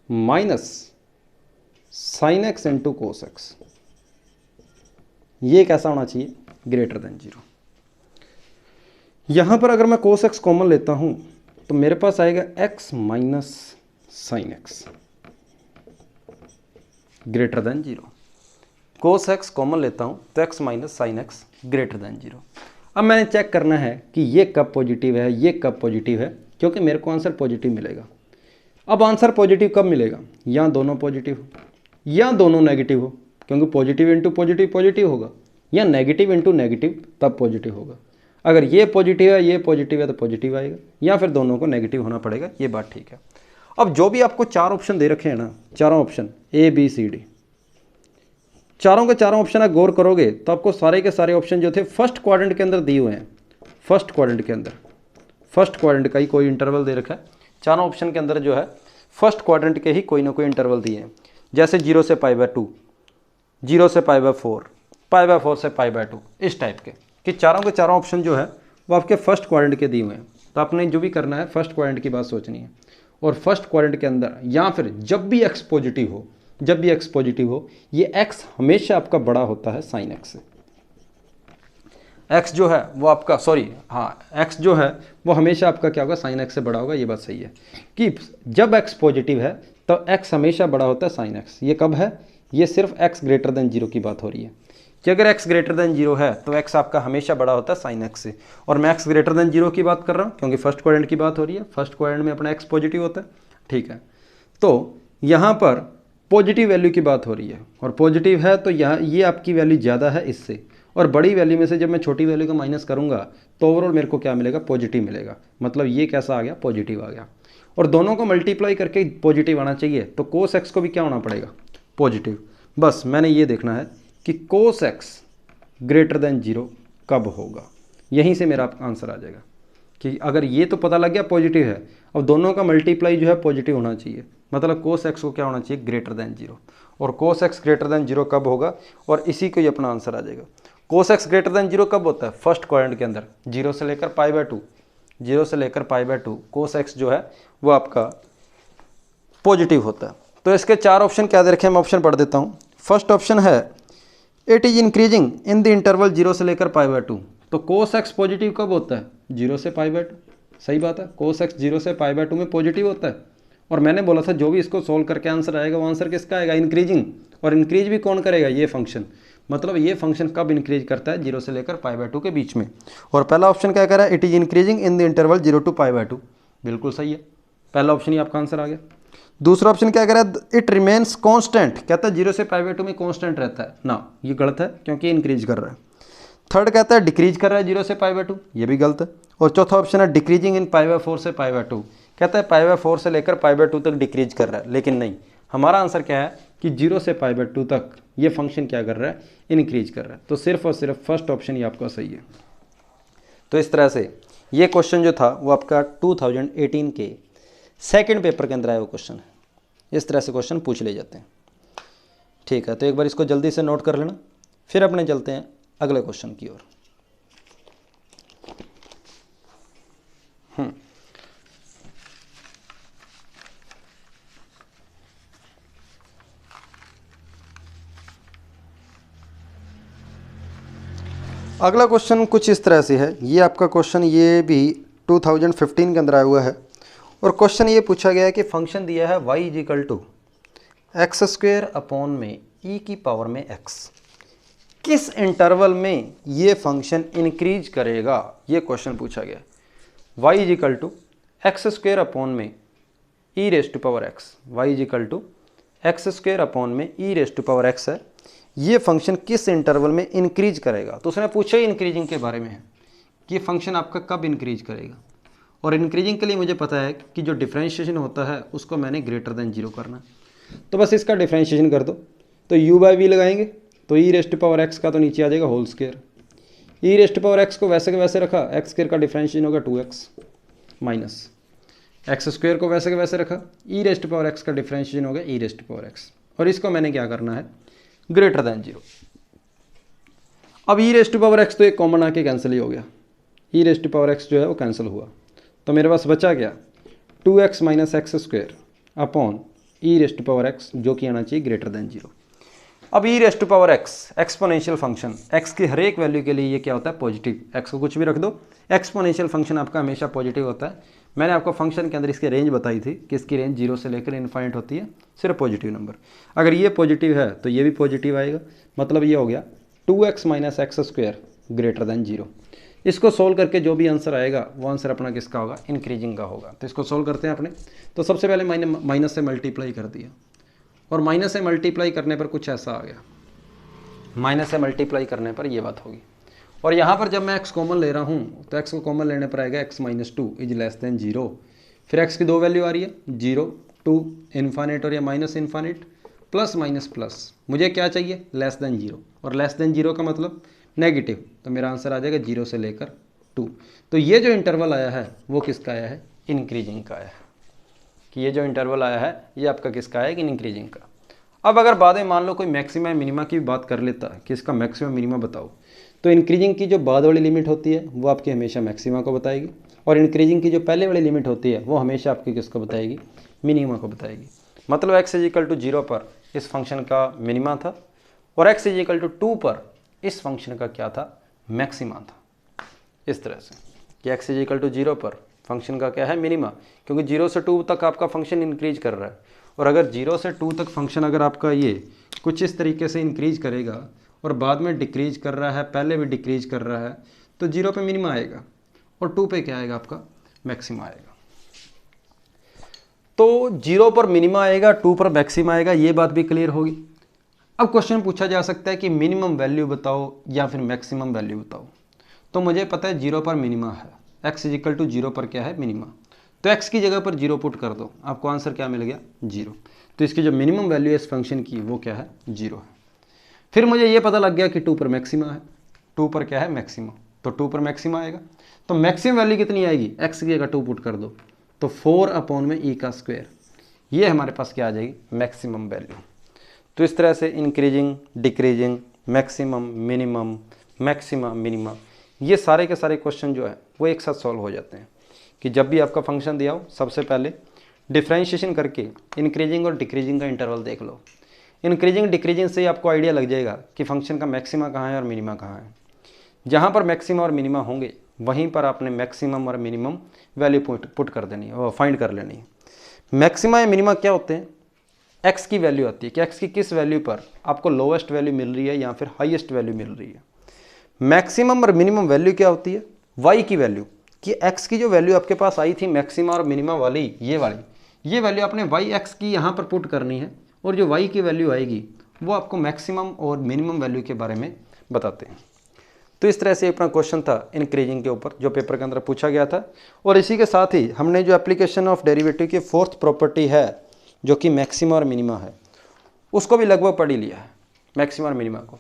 minus sin x into cos x। ये कैसा होना चाहिए, ग्रेटर देन 0। यहाँ पर अगर मैं cos x कॉमन लेता हूँ तो मेरे पास आएगा x minus sine x greater than 0। cos x common लेता हूँ तो x minus sine x greater than 0। अब मैंने चेक करना है कि ये कब पॉजिटिव है, ये कब पॉजिटिव है, क्योंकि मेरे को आंसर पॉजिटिव मिलेगा। अब आंसर पॉजिटिव कब मिलेगा, या दोनों पॉजिटिव हो या दोनों नेगेटिव हो, क्योंकि पॉजिटिव इंटू पॉजिटिव पॉजिटिव होगा, या नेगेटिव इंटू नेगेटिव तब पॉजिटिव होगा। अगर ये पॉजिटिव है, ये पॉजिटिव है तो पॉजिटिव आएगा, या फिर दोनों को नेगेटिव होना पड़ेगा। ये बात ठीक है। अब जो भी आपको 4 ऑप्शन दे रखे हैं ना, चारों option A B C D, चारों के चारों ऑप्शन आप गौर करोगे तो आपको सारे के सारे ऑप्शन जो थे फर्स्ट क्वाड्रेंट के अंदर दिए हुए हैं। फर्स्ट क्वाड्रेंट के अंदर, फर्स्ट क्वाड्रेंट का ही कोई इंटरवल दे रखा है। चारों ऑप्शन के अंदर जो है फर्स्ट क्वाड्रेंट के ही कोई ना कोई इंटरवल दिए हैं, जैसे 0 से π/2, 0 से π/4, π/4 से π/2, इस टाइप के, कि चारों के चारों ऑप्शन जो है वो आपके फर्स्ट क्वाड्रेंट के दिए हुए हैं। तो आपने जो भी करना है फर्स्ट क्वाड्रेंट की बात सोचनी है, और फर्स्ट क्वाड्रेंट के अंदर या फिर जब भी x पॉजिटिव हो, जब भी x पॉजिटिव हो, ये x हमेशा आपका बड़ा होता है साइन x से। x जो है वो आपका x जो है वो हमेशा आपका क्या होगा, साइन x से बड़ा होगा। ये बात सही है कि जब x पॉजिटिव है तो x हमेशा बड़ा होता है साइन x। ये कब है, ये सिर्फ x ग्रेटर देन 0 की बात हो रही है कि अगर x ग्रेटर देन 0 है तो x आपका हमेशा बड़ा होता है साइन x से। और मैं x ग्रेटर देन 0 की बात कर रहा हूँ क्योंकि फर्स्ट क्वाड्रेंट की बात हो रही है, फर्स्ट क्वाड्रेंट में अपना x पॉजिटिव होता है। ठीक है, तो यहाँ पर पॉजिटिव वैल्यू की बात हो रही है, और पॉजिटिव है तो यहाँ ये आपकी वैल्यू ज़्यादा है इससे, और बड़ी वैल्यू में से जब मैं छोटी वैल्यू को माइनस करूँगा तो ओवरऑल मेरे को क्या मिलेगा, पॉजिटिव मिलेगा। मतलब ये कैसा आ गया, पॉजिटिव आ गया। और दोनों को मल्टीप्लाई करके पॉजिटिव आना चाहिए, तो कोस एक्स को भी क्या होना पड़ेगा, पॉजिटिव। बस मैंने ये देखना है कि कोस एक्स ग्रेटर देन 0 कब होगा, यहीं से मेरा आंसर आ जाएगा कि अगर ये तो पता लग गया पॉजिटिव है, अब दोनों का मल्टीप्लाई जो है पॉजिटिव होना चाहिए। मतलब कोस एक्स को क्या होना चाहिए, ग्रेटर देन 0। और कोस एक्स ग्रेटर देन 0 कब होगा, और इसी को ही अपना आंसर आ जाएगा। कोस एक्स ग्रेटर देन 0 कब होता है, फर्स्ट क्वाड्रेंट के अंदर 0 से लेकर π/2, 0 से लेकर π/2 कोस एक्स जो है वो आपका पॉजिटिव होता है। तो इसके 4 ऑप्शन क्या दे रखे हैं, मैं ऑप्शन पढ़ देता हूँ। फर्स्ट ऑप्शन है it is increasing in the interval 0 से लेकर π/2। तो कोस एक्स पॉजिटिव कब होता है, 0 से π/2। सही बात है, कोस एक्स 0 से π/2 में पॉजिटिव होता है। और मैंने बोला था जो भी इसको सोल्व करके आंसर आएगा वो आंसर किसका आएगा, इंक्रीजिंग। और इंक्रीज भी कौन करेगा, ये फंक्शन। मतलब ये फंक्शन कब इंक्रीज करता है, 0 से लेकर π/2 के बीच में। और पहला ऑप्शन क्या कह रहा है, it is increasing in the interval 0 to π/2। बिल्कुल सही है, पहला ऑप्शन ही आपका आंसर आ गया। दूसरा ऑप्शन क्या कह रहा है, इट रिमेन्स कांस्टेंट, कहता है 0 से π/2 में कांस्टेंट रहता है ना, ये गलत है क्योंकि इंक्रीज कर रहा है। थर्ड कहता है डिक्रीज कर रहा है 0 से π/2, ये भी गलत है। और चौथा ऑप्शन है डिक्रीजिंग इन π/4 से π/2, कहता है π/4 से लेकर π/2 तक डिक्रीज कर रहा है। लेकिन नहीं, हमारा आंसर क्या है कि 0 से π/2 तक ये फंक्शन क्या कर रहा है, इंक्रीज कर रहा है। तो सिर्फ और सिर्फ फर्स्ट ऑप्शन ही आपका सही है। तो इस तरह से ये क्वेश्चन जो था वो आपका 2018 के सेकंड पेपर के अंदर आया वो क्वेश्चन है। इस तरह से क्वेश्चन पूछ ले जाते हैं। ठीक है, तो एक बार इसको जल्दी से नोट कर लेना, फिर अपने चलते हैं अगले क्वेश्चन की ओर। अगला क्वेश्चन कुछ इस तरह से है। ये आपका क्वेश्चन ये भी 2015 के अंदर आया हुआ है, और क्वेश्चन ये पूछा गया है कि फंक्शन दिया है y equal to x² upon में e की पावर में x, किस इंटरवल में ये फंक्शन इंक्रीज करेगा, ये क्वेश्चन पूछा गया। y equal to x² upon में e raise to power x, y equal to x² upon में e raise to power x है। ये फंक्शन किस इंटरवल में इंक्रीज करेगा, तो उसने पूछा ही इंक्रीजिंग के बारे में है कि ये फंक्शन आपका कब इंक्रीज करेगा। और इंक्रीजिंग के लिए मुझे पता है कि जो डिफरेंशिएशन होता है उसको मैंने ग्रेटर देन 0 करना, तो बस इसका डिफरेंशिएशन कर दो। तो u/v लगाएंगे तो e raise to power x का तो नीचे आ जाएगा whole square, e raise to power x को वैसे के वैसे रखा, x² का डिफरेंशिएशन होगा 2x माइनस x² को वैसे के वैसे रखा, e raise to power x का डिफरेंशिएशन होगा e raise to power x, और इसको मैंने क्या करना है, ग्रेटर देन 0। अब e raise to power x तो एक कॉमन आके कैंसिल ही हो गया, e raise to power x जो है वो कैंसिल हुआ, तो मेरे पास बचा गया 2x minus x² upon e raise to power x, जो कि आना चाहिए ग्रेटर देन 0। अब e raise to power x exponential function, x की हर एक वैल्यू के लिए ये क्या होता है पॉजिटिव, एक्स को कुछ भी रख दो, एक्सपोनेंशियल फंक्शन आपका हमेशा पॉजिटिव होता है। मैंने आपको फंक्शन के अंदर इसकी रेंज बताई थी कि इसकी रेंज 0 से लेकर इन्फाइनाइट होती है, सिर्फ पॉजिटिव नंबर। अगर ये पॉजिटिव है तो ये भी पॉजिटिव आएगा, मतलब ये हो गया 2x minus x square greater than 0। इसको सोल्व करके जो भी आंसर आएगा वो आंसर अपना किसका होगा, इंक्रीजिंग का होगा। तो इसको सोल्व करते हैं अपने। तो सबसे पहले मैंने माइनस से मल्टीप्लाई कर दिया और माइनस से मल्टीप्लाई करने पर कुछ ऐसा आ गया, माइनस से मल्टीप्लाई करने पर ये बात होगी। और यहाँ पर जब मैं x कॉमन ले रहा हूँ तो x को कॉमन लेने पर आएगा x minus 2 is less than 0। फिर x की दो वैल्यू आ रही है 0, 2, इन्फाइनाइट और या minus infinite, plus minus plus. मुझे क्या चाहिए, लेस देन 0, और लेस देन 0 का मतलब नेगेटिव, तो मेरा आंसर आ जाएगा 0 से लेकर 2। तो ये जो इंटरवल आया है वो किसका आया है, इंक्रीजिंग का आया है। कि ये जो इंटरवल आया है ये आपका किसका है, कि इंक्रीजिंग का। अब अगर बाद में मान लो कोई मैक्सिमम मिनिमा की बात कर लेता है कि इसका मैक्सिमम मिनिमा बताओ, तो इंक्रीजिंग की जो बाद वाली लिमिट होती है वो आपकी हमेशा मैक्सिमा को बताएगी, और इंक्रीजिंग की जो पहले वाली लिमिट होती है वो हमेशा आपकी किसको बताएगी, मिनिमा को बताएगी। मतलब x इज इक्वल टू 0 पर इस फंक्शन का मिनिमा था और x इज इक्वल टू 2 पर इस फंक्शन का क्या था, मैक्सिमा था। इस तरह से कि x इज इक्वल टू 0 पर फंक्शन का क्या है, मिनिमा, क्योंकि 0 से 2 तक आपका फंक्शन इंक्रीज कर रहा है। और अगर 0 से 2 तक फंक्शन अगर आपका ये कुछ इस तरीके से इंक्रीज करेगा और बाद में डिक्रीज कर रहा है, पहले भी डिक्रीज कर रहा है, तो 0 पे मिनिमा आएगा और 2 पे क्या आएगा, आपका मैक्सिमा आएगा। तो 0 पर मिनिमा आएगा, 2 पर मैक्सिमा आएगा, ये बात भी क्लियर होगी। अब क्वेश्चन पूछा जा सकता है कि मिनिमम वैल्यू बताओ या फिर मैक्सिमम वैल्यू बताओ। तो मुझे पता है 0 पर मिनिमा है, x इज इक्वल टू 0 पर क्या है, मिनिमा। तो x की जगह पर 0 पुट कर दो, आपको आंसर क्या मिल गया, 0। तो इसकी जो मिनिमम वैल्यू है इस फंक्शन की वो क्या है, 0 है। फिर मुझे ये पता लग गया कि 2 पर मैक्सिमा है, 2 पर क्या है, मैक्सिमा, तो 2 पर मैक्सिमा आएगा। तो मैक्सिमम वैल्यू कितनी आएगी, x की जगह 2 पुट कर दो, तो 4 अपॉन में e का स्क्वायर, ये हमारे पास क्या आ जाएगी, मैक्सिमम वैल्यू। तो इस तरह से increasing, decreasing, maximum, minimum, maxima, minima, ये सारे के सारे क्वेश्चन जो है वो एक साथ सॉल्व हो जाते हैं। कि जब भी आपका फंक्शन दिया हो सबसे पहले डिफ्रेंशिएशन करके इंक्रीजिंग और डिक्रीजिंग का इंटरवल देख लो। इंक्रीजिंग डिक्रीजिंग से ही आपको आइडिया लग जाएगा कि फंक्शन का मैक्सिमा कहाँ है और मिनिमा कहाँ है। जहाँ पर मैक्सिमा और मिनिमा होंगे वहीं पर आपने मैक्सिमम और मिनिमम वैल्यू पुट कर देनी है और फाइंड कर लेनी है। मैक्सिमा या मिनिमा क्या होते हैं, एक्स की वैल्यू आती है कि एक्स की किस वैल्यू पर आपको लोवेस्ट वैल्यू मिल रही है या फिर हाईएस्ट वैल्यू मिल रही है। मैक्सिमम और मिनिमम वैल्यू क्या होती है, वाई की वैल्यू, कि एक्स की जो वैल्यू आपके पास आई थी मैक्सिमा और मिनिमा वाली, ये वैल्यू आपने वाई एक्स की यहाँ पर पुट करनी है, और जो वाई की वैल्यू आएगी वो आपको मैक्सिमम और मिनिमम वैल्यू के बारे में बताते हैं। तो इस तरह से अपना क्वेश्चन था इंक्रीजिंग के ऊपर जो पेपर के अंदर पूछा गया था। और इसी के साथ ही हमने जो एप्लीकेशन ऑफ डेरिवेटिव की फोर्थ प्रॉपर्टी है जो कि मैक्सिमा और मिनिमा है, उसको भी लगभग पढ़ ही लिया है, मैक्सिमा और मिनिमा को।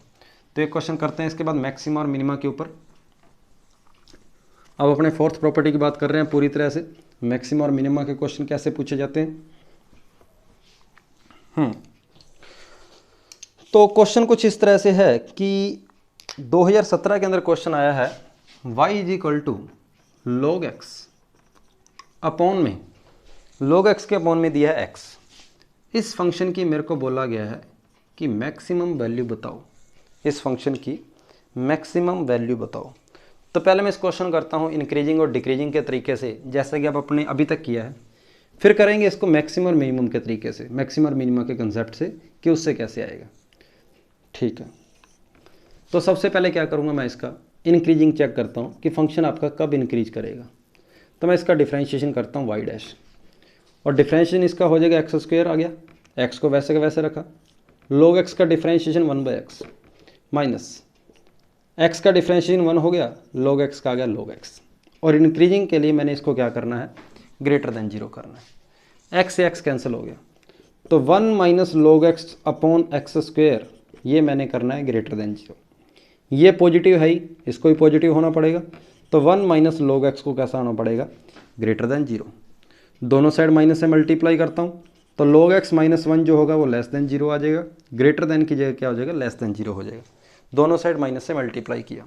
तो एक क्वेश्चन करते हैं इसके बाद मैक्सिमा और मिनिमा के ऊपर। अब अपने फोर्थ प्रॉपर्टी की बात कर रहे हैं पूरी तरह से, मैक्सिमा और मिनिमा के क्वेश्चन कैसे पूछे जाते हैं। तो क्वेश्चन कुछ इस तरह से है कि 2017 के अंदर क्वेश्चन आया है y is equal to log x upon में, log x के अपॉन में दिया है x। इस फंक्शन की मेरे को बोला गया है कि मैक्सिमम वैल्यू बताओ, इस फंक्शन की मैक्सिमम वैल्यू बताओ। तो पहले मैं इस क्वेश्चन करता हूँ इंक्रीजिंग और डिक्रीजिंग के तरीके से, जैसा कि आप अपने अभी तक किया है। फिर करेंगे इसको मैक्सिमम और मिनिमम के तरीके से, मैक्सिमम और मिनिमम के कंसेप्ट से कि उससे कैसे आएगा। ठीक है, तो सबसे पहले क्या करूँगा, मैं इसका इंक्रीजिंग चेक करता हूँ कि फंक्शन आपका कब इंक्रीज करेगा। तो मैं इसका डिफ्रेंशिएशन करता हूँ y डैश, और डिफ्रेंशिएशन इसका हो जाएगा एक्स स्क्वायर आ गया, x को वैसे का वैसे रखा, log x का डिफ्रेंशिएशन 1/x माइनस x का डिफ्रेंशिएशन 1 हो गया, log x का आ गया log x। और इंक्रीजिंग के लिए मैंने इसको क्या करना है, ग्रेटर देन 0 करना है। x से x कैंसिल हो गया, तो 1 minus log x upon x square, ये मैंने करना है ग्रेटर देन 0। ये पॉजिटिव है ही, इसको भी पॉजिटिव होना पड़ेगा, तो 1 माइनस log x को कैसा होना पड़ेगा, ग्रेटर देन 0। दोनों साइड माइनस से मल्टीप्लाई करता हूँ, तो log x माइनस 1 जो होगा वो लेस देन 0 आ जाएगा, ग्रेटर देन की जगह क्या हो जाएगा, लेस देन 0 हो जाएगा। दोनों साइड माइनस से मल्टीप्लाई किया,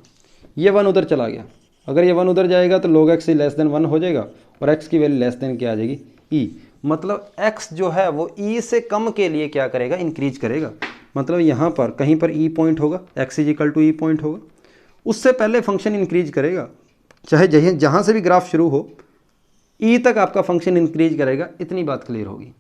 ये 1 उधर चला गया, अगर ये 1 उधर जाएगा तो log x लेस देन 1 हो जाएगा, और x की वैल्यू लेस देन क्या आ जाएगी, e। मतलब x जो है वो e से कम के लिए क्या करेगा, इंक्रीज करेगा। मतलब यहाँ पर कहीं पर ई पॉइंट होगा, x is equal to e point होगा, उससे पहले फंक्शन इंक्रीज करेगा, चाहे जहाँ से भी ग्राफ शुरू हो ई तक आपका फंक्शन इंक्रीज करेगा, इतनी बात क्लियर होगी।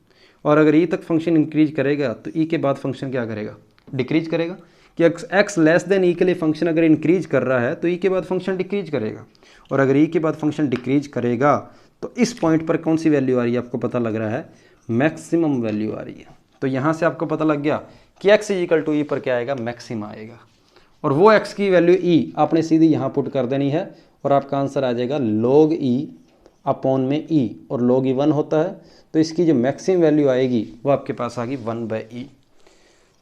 और अगर ई तक फंक्शन इंक्रीज करेगा तो ई के बाद फंक्शन क्या करेगा, डिक्रीज करेगा, कि एक्स लेस देन ई के लिए फंक्शन अगर इंक्रीज कर रहा है तो ई के बाद फंक्शन डिक्रीज करेगा, और अगर ई के बाद फंक्शन डिक्रीज करेगा तो इस पॉइंट पर कौन सी वैल्यू आ रही है आपको पता लग रहा है, मैक्सिमम वैल्यू आ रही है। तो यहाँ से आपको पता लग गया कि एक्स इज इक्वल टू ई पर क्या आएगा, मैक्सिमा आएगा, और वो एक्स की वैल्यू ई आपने सीधी यहाँ पुट कर देनी है और आपका आंसर आ जाएगा log ई अपॉन में ई, और log ई 1 होता है, तो इसकी जो मैक्सिमम वैल्यू आएगी वो आपके पास आ गई 1/e।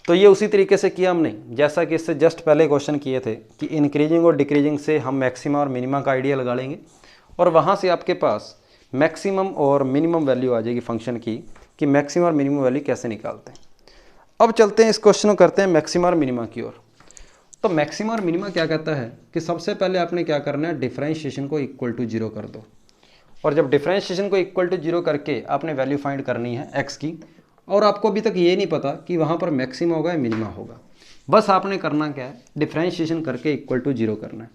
तो ये उसी तरीके से किया हमने जैसा कि इससे जस्ट पहले क्वेश्चन किए थे कि इंक्रीजिंग और डिक्रीजिंग से हम मैक्सिमा और मिनिमा का आइडिया लगा लेंगे, और वहाँ से आपके पास मैक्सिमम और मिनिमम वैल्यू आ जाएगी फंक्शन की, कि मैक्सिमम और मिनिमम वैल्यू कैसे निकालते हैं। अब चलते हैं इस क्वेश्चन को करते हैं मैक्सिमा और मिनिमा की ओर। तो मैक्सिमा और मिनिमा क्या कहता है कि सबसे पहले आपने क्या करना है, डिफरेंशिएशन को इक्वल टू 0 कर दो, और जब डिफरेंशिएशन को इक्वल टू 0 करके आपने वैल्यू फाइंड करनी है एक्स की, और आपको अभी तक ये नहीं पता कि वहाँ पर मैक्सिमा होगा या मिनिमा होगा, बस आपने करना क्या है, डिफरेंशिएशन करके इक्वल टू 0 करना है।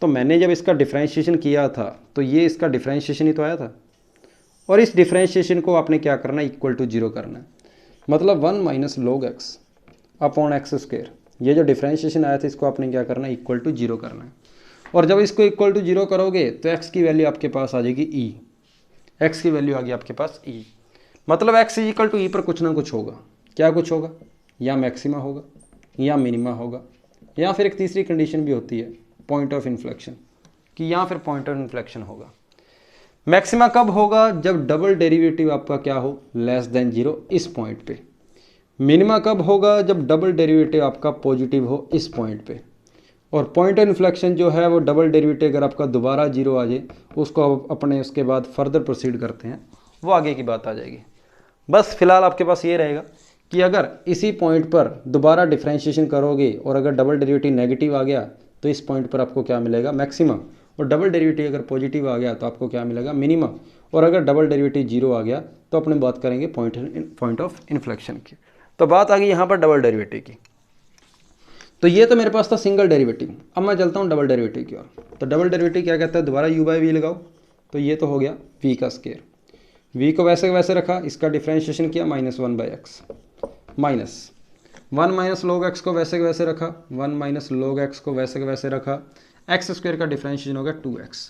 तो मैंने जब इसका डिफरेंशिएशन किया था तो ये इसका डिफरेंशिएशन ही तो आया था, और इस डिफरेंशिएशन को आपने क्या करना है, इक्वल टू 0 करना है, मतलब 1 minus log x upon x square, ये जो डिफरेंशिएशन आया था इसको आपने क्या करना है, इक्वल टू 0 करना है। और जब इसको इक्वल टू 0 करोगे तो x की वैल्यू आपके पास आ जाएगी e, x की वैल्यू आ गई आपके पास e, मतलब x इज इक्वल टू ई पर कुछ ना कुछ होगा। क्या कुछ होगा, या मैक्सिमा होगा या मिनिमा होगा, या फिर एक तीसरी कंडीशन भी होती है पॉइंट ऑफ इन्फ्लेक्शन, कि यहाँ फिर पॉइंट ऑफ इन्फ्लेक्शन होगा। मैक्सिमा कब होगा, जब डबल डेरिवेटिव आपका क्या हो, लेस देन 0 इस पॉइंट पे। मिनिमा कब होगा, जब डबल डेरिवेटिव आपका पॉजिटिव हो इस पॉइंट पे। और पॉइंट ऑफ इन्फ्लेक्शन जो है वो डबल डेरिवेटिव अगर आपका दोबारा 0 आ जाए, उसको अपने उसके बाद फर्दर प्रोसीड करते हैं, वो आगे की बात आ जाएगी। बस फिलहाल आपके पास ये रहेगा कि अगर इसी पॉइंट पर दोबारा डिफरेंशिएशन करोगे और अगर डबल डेरिवेटिव नेगेटिव आ गया तो इस पॉइंट पर आपको क्या मिलेगा, मैक्सिमा, और डबल डेरिवेटिव अगर पॉजिटिव आ गया तो आपको क्या मिलेगा, मिनिमा, और अगर डबल डेरिवेटिव 0 आ गया तो अपने बात करेंगे पॉइंट ऑफ इन्फ्लेक्शन की। तो बात आ गई यहाँ पर डबल डेरिवेटिव की। तो ये तो मेरे पास था सिंगल डेरिवेटिव, अब मैं चलता हूँ डबल डेरिवेटिव की ओर। तो डबल डेरिवेटिव क्या कहता है, दोबारा u/v लगाओ, तो ये तो हो गया v का स्क्वायर, v को वैसे वैसे रखा, इसका डिफरेंशिएशन किया -1/x, minus 1 minus log x को वैसे वैसे रखा, 1 माइनस log x को वैसे वैसे रखा, एक्स स्क्वायर का डिफरेंशिएशन हो गया 2x।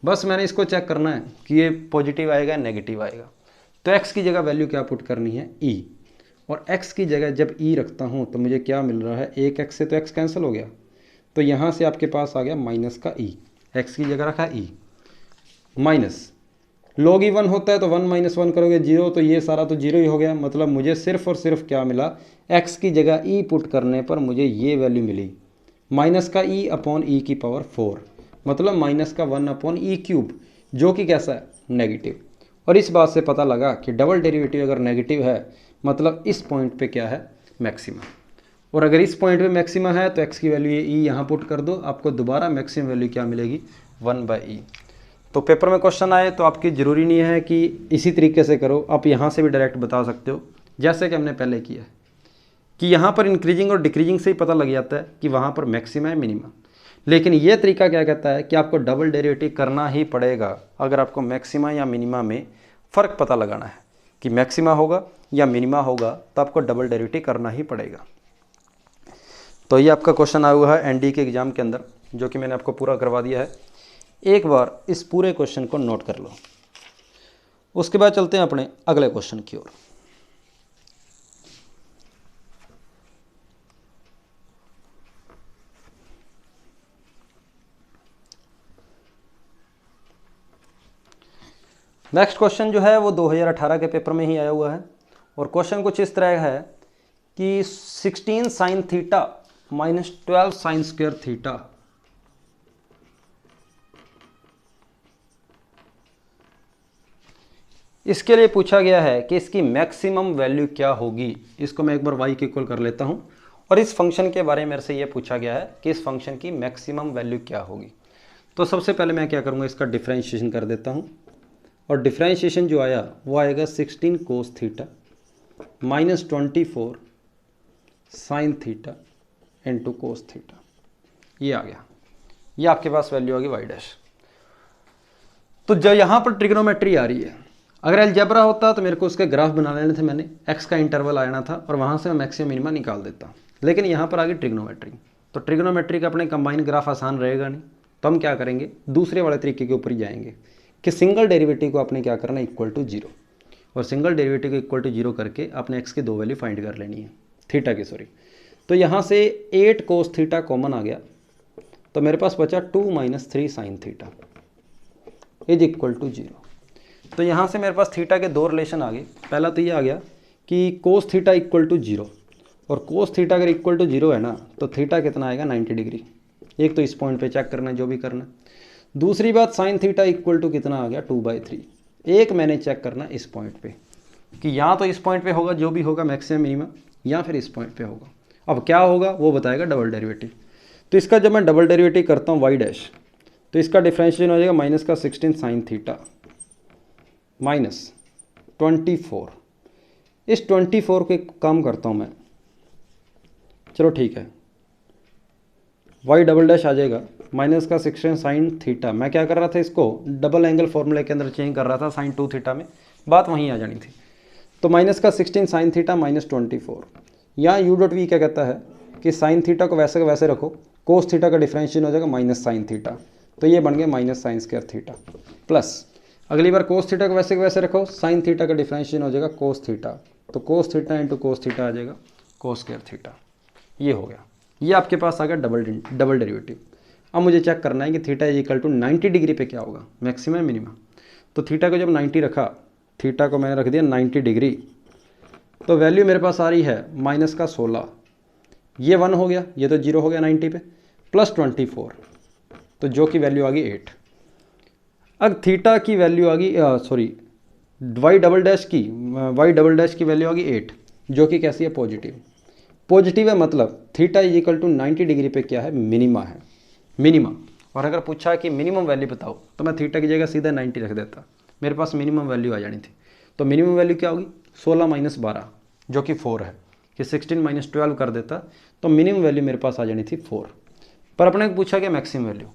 बस मैंने इसको चेक करना है कि ये पॉजिटिव आएगा नेगेटिव आएगा, तो x की जगह वैल्यू क्या पुट करनी है, e, और x की जगह जब e रखता हूँ तो मुझे क्या मिल रहा है, एक x से तो x कैंसिल हो गया, तो यहाँ से आपके पास आ गया माइनस का e, x की जगह रखा e, माइनस log e 1 होता है तो 1 माइनस 1 करोगे 0, तो ये सारा तो 0 ही हो गया, मतलब मुझे सिर्फ और सिर्फ क्या मिला, x की जगह e पुट करने पर मुझे ये वैल्यू मिली, माइनस का e अपॉन e की पावर 4, मतलब माइनस का 1 अपॉन e क्यूब, जो कि कैसा है, नेगेटिव। और इस बात से पता लगा कि डबल डेरिवेटिव अगर नेगेटिव है मतलब इस पॉइंट पे क्या है, मैक्सिमा, और अगर इस पॉइंट पे मैक्सिमा है तो x की वैल्यू ये e यहाँ पुट कर दो, आपको दोबारा मैक्सिमम वैल्यू क्या मिलेगी, 1/e। तो पेपर में क्वेश्चन आए तो आपकी ज़रूरी नहीं है कि इसी तरीके से करो, आप यहाँ से भी डायरेक्ट बता सकते हो, जैसे कि हमने पहले किया है कि यहाँ पर इंक्रीजिंग और डिक्रीजिंग से ही पता लग जाता है कि वहाँ पर मैक्सिमा है मिनिमा। लेकिन ये तरीका क्या कहता है कि आपको डबल डेरिवेटिव करना ही पड़ेगा अगर आपको मैक्सिमा या मिनिमा में फ़र्क पता लगाना है, कि मैक्सिमा होगा या मिनिमा होगा, तो आपको डबल डेरिवेटिव करना ही पड़ेगा। तो ये आपका क्वेश्चन आया हुआ है एनडी के एग्ज़ाम के अंदर, जो कि मैंने आपको पूरा करवा दिया है। एक बार इस पूरे क्वेश्चन को नोट कर लो, उसके बाद चलते हैं अपने अगले क्वेश्चन की ओर। नेक्स्ट क्वेश्चन जो है वो 2018 के पेपर में ही आया हुआ है, और क्वेश्चन कुछ इस तरह है कि 16 sine theta minus 12 sine square theta इसके लिए पूछा गया है कि इसकी मैक्सिमम वैल्यू क्या होगी। इसको मैं एक बार y के इक्वल कर लेता हूं, और इस फंक्शन के बारे में मेरे से ये पूछा गया है कि इस फंक्शन की मैक्सिमम वैल्यू क्या होगी। तो सबसे पहले मैं क्या करूंगा, इसका डिफरेंशिएशन कर देता हूं, और डिफरेंशिएशन जो आया वो आएगा 16 cos theta minus 24 sine theta into cos theta, ये आ गया। ये आपके पास वैल्यू आ गई वाई डैश। तो जब यहाँ पर ट्रिग्नोमेट्री आ रही है, अगर अलजेब्रा होता तो मेरे को उसके ग्राफ बना लेने थे, मैंने एक्स का इंटरवल आना था और वहाँ से मैं मैक्सिमम मिनिमा निकाल देता। लेकिन यहाँ पर आ गई ट्रिग्नोमेट्री, तो ट्रिग्नोमेट्री का अपने कंबाइन ग्राफ आसान रहेगा नहीं, तो हम क्या करेंगे, दूसरे वाले तरीके के ऊपर ही जाएंगे कि सिंगल डेरिवेटिव को आपने क्या करना है, इक्वल टू जीरो, और सिंगल डेरिवेटिव को इक्वल टू जीरो करके आपने एक्स की दो वैल्यू फाइंड कर लेनी है, थीटा की सॉरी। तो यहाँ से 8 कोस थीटा कॉमन आ गया, तो मेरे पास बचा 2 minus 3 sine theta is equal to zero. तो यहाँ से मेरे पास थीटा के दो रिलेशन आ गए। पहला तो ये आ गया कि cos theta equal to zero, और कोस थीटा अगर इक्वल टू जीरो है ना, तो थीटा कितना आएगा, 90 डिग्री। एक तो इस पॉइंट पे चेक करना है जो भी करना। दूसरी बात, साइन थीटा इक्वल टू कितना आ गया, 2/3। एक मैंने चेक करना इस पॉइंट पे कि या तो इस पॉइंट पे होगा जो भी होगा मैक्सिमम मिनिमम, या फिर इस पॉइंट पे होगा। अब क्या होगा वो बताएगा डबल डेरिवेटिव। तो इसका जब मैं डबल डेरिवेटिव करता हूँ वाई डैश, तो इसका डिफरेंशिएशन हो जाएगा माइनस का 16 साइन थीटा माइनस 24। इस 24 को एक काम करता हूँ मैं, चलो ठीक है, वाई डबल डैश आ जाएगा माइनस का 16 साइन थीटा। मैं क्या कर रहा था, इसको डबल एंगल फॉर्मूले के अंदर चेंज कर रहा था, साइन 2 थीटा में, बात वहीं आ जानी थी। तो माइनस का 16 साइन थीटा माइनस 24। यहाँ यू डॉट वी क्या कहता है कि साइन थीटा को वैसे का वैसे रखो, कोस थीटा का डिफरेंशिएशन हो जाएगा माइनस साइन थीटा, तो ये बन गया minus sine square theta, plus अगली बार कोस थीटा को वैसे रखो, साइन थीटा का डिफरेंशिएशन हो जाएगा कोस थीटा, तो cos theta into cos theta आ जाएगा कोस स्क्वायर थीटा। ये हो गया, ये आपके पास आ गया डबल डेरिवेटिव। अब मुझे चेक करना है कि theta is equal to 90 degree पे क्या होगा, मैक्सिमम मिनिमम। तो थीटा को जब 90 रखा, थीटा को मैंने रख दिया 90 डिग्री, तो वैल्यू मेरे पास आ रही है माइनस का 16, ये 1 हो गया, ये तो 0 हो गया 90 पे, प्लस 24, तो जो की वैल्यू आ गई 8। अब थीटा की वैल्यू आ गई सॉरी वाई डबल डैश की वैल्यू आ गई 8, जो कि कैसी है, पॉजिटिव है, मतलब theta is equal to 90 degree पे क्या है, मिनिमा है, मिनिमम। और अगर पूछा कि मिनिमम वैल्यू बताओ, तो मैं थीटा की जगह सीधा 90 रख देता, मेरे पास मिनिमम वैल्यू आ जानी थी। तो मिनिमम वैल्यू क्या होगी, 16 माइनस 12 जो कि 4 है, कि 16 माइनस 12 कर देता, तो मिनिमम वैल्यू मेरे पास आ जानी थी 4। पर अपने को पूछा कि मैक्सिमम वैल्यू,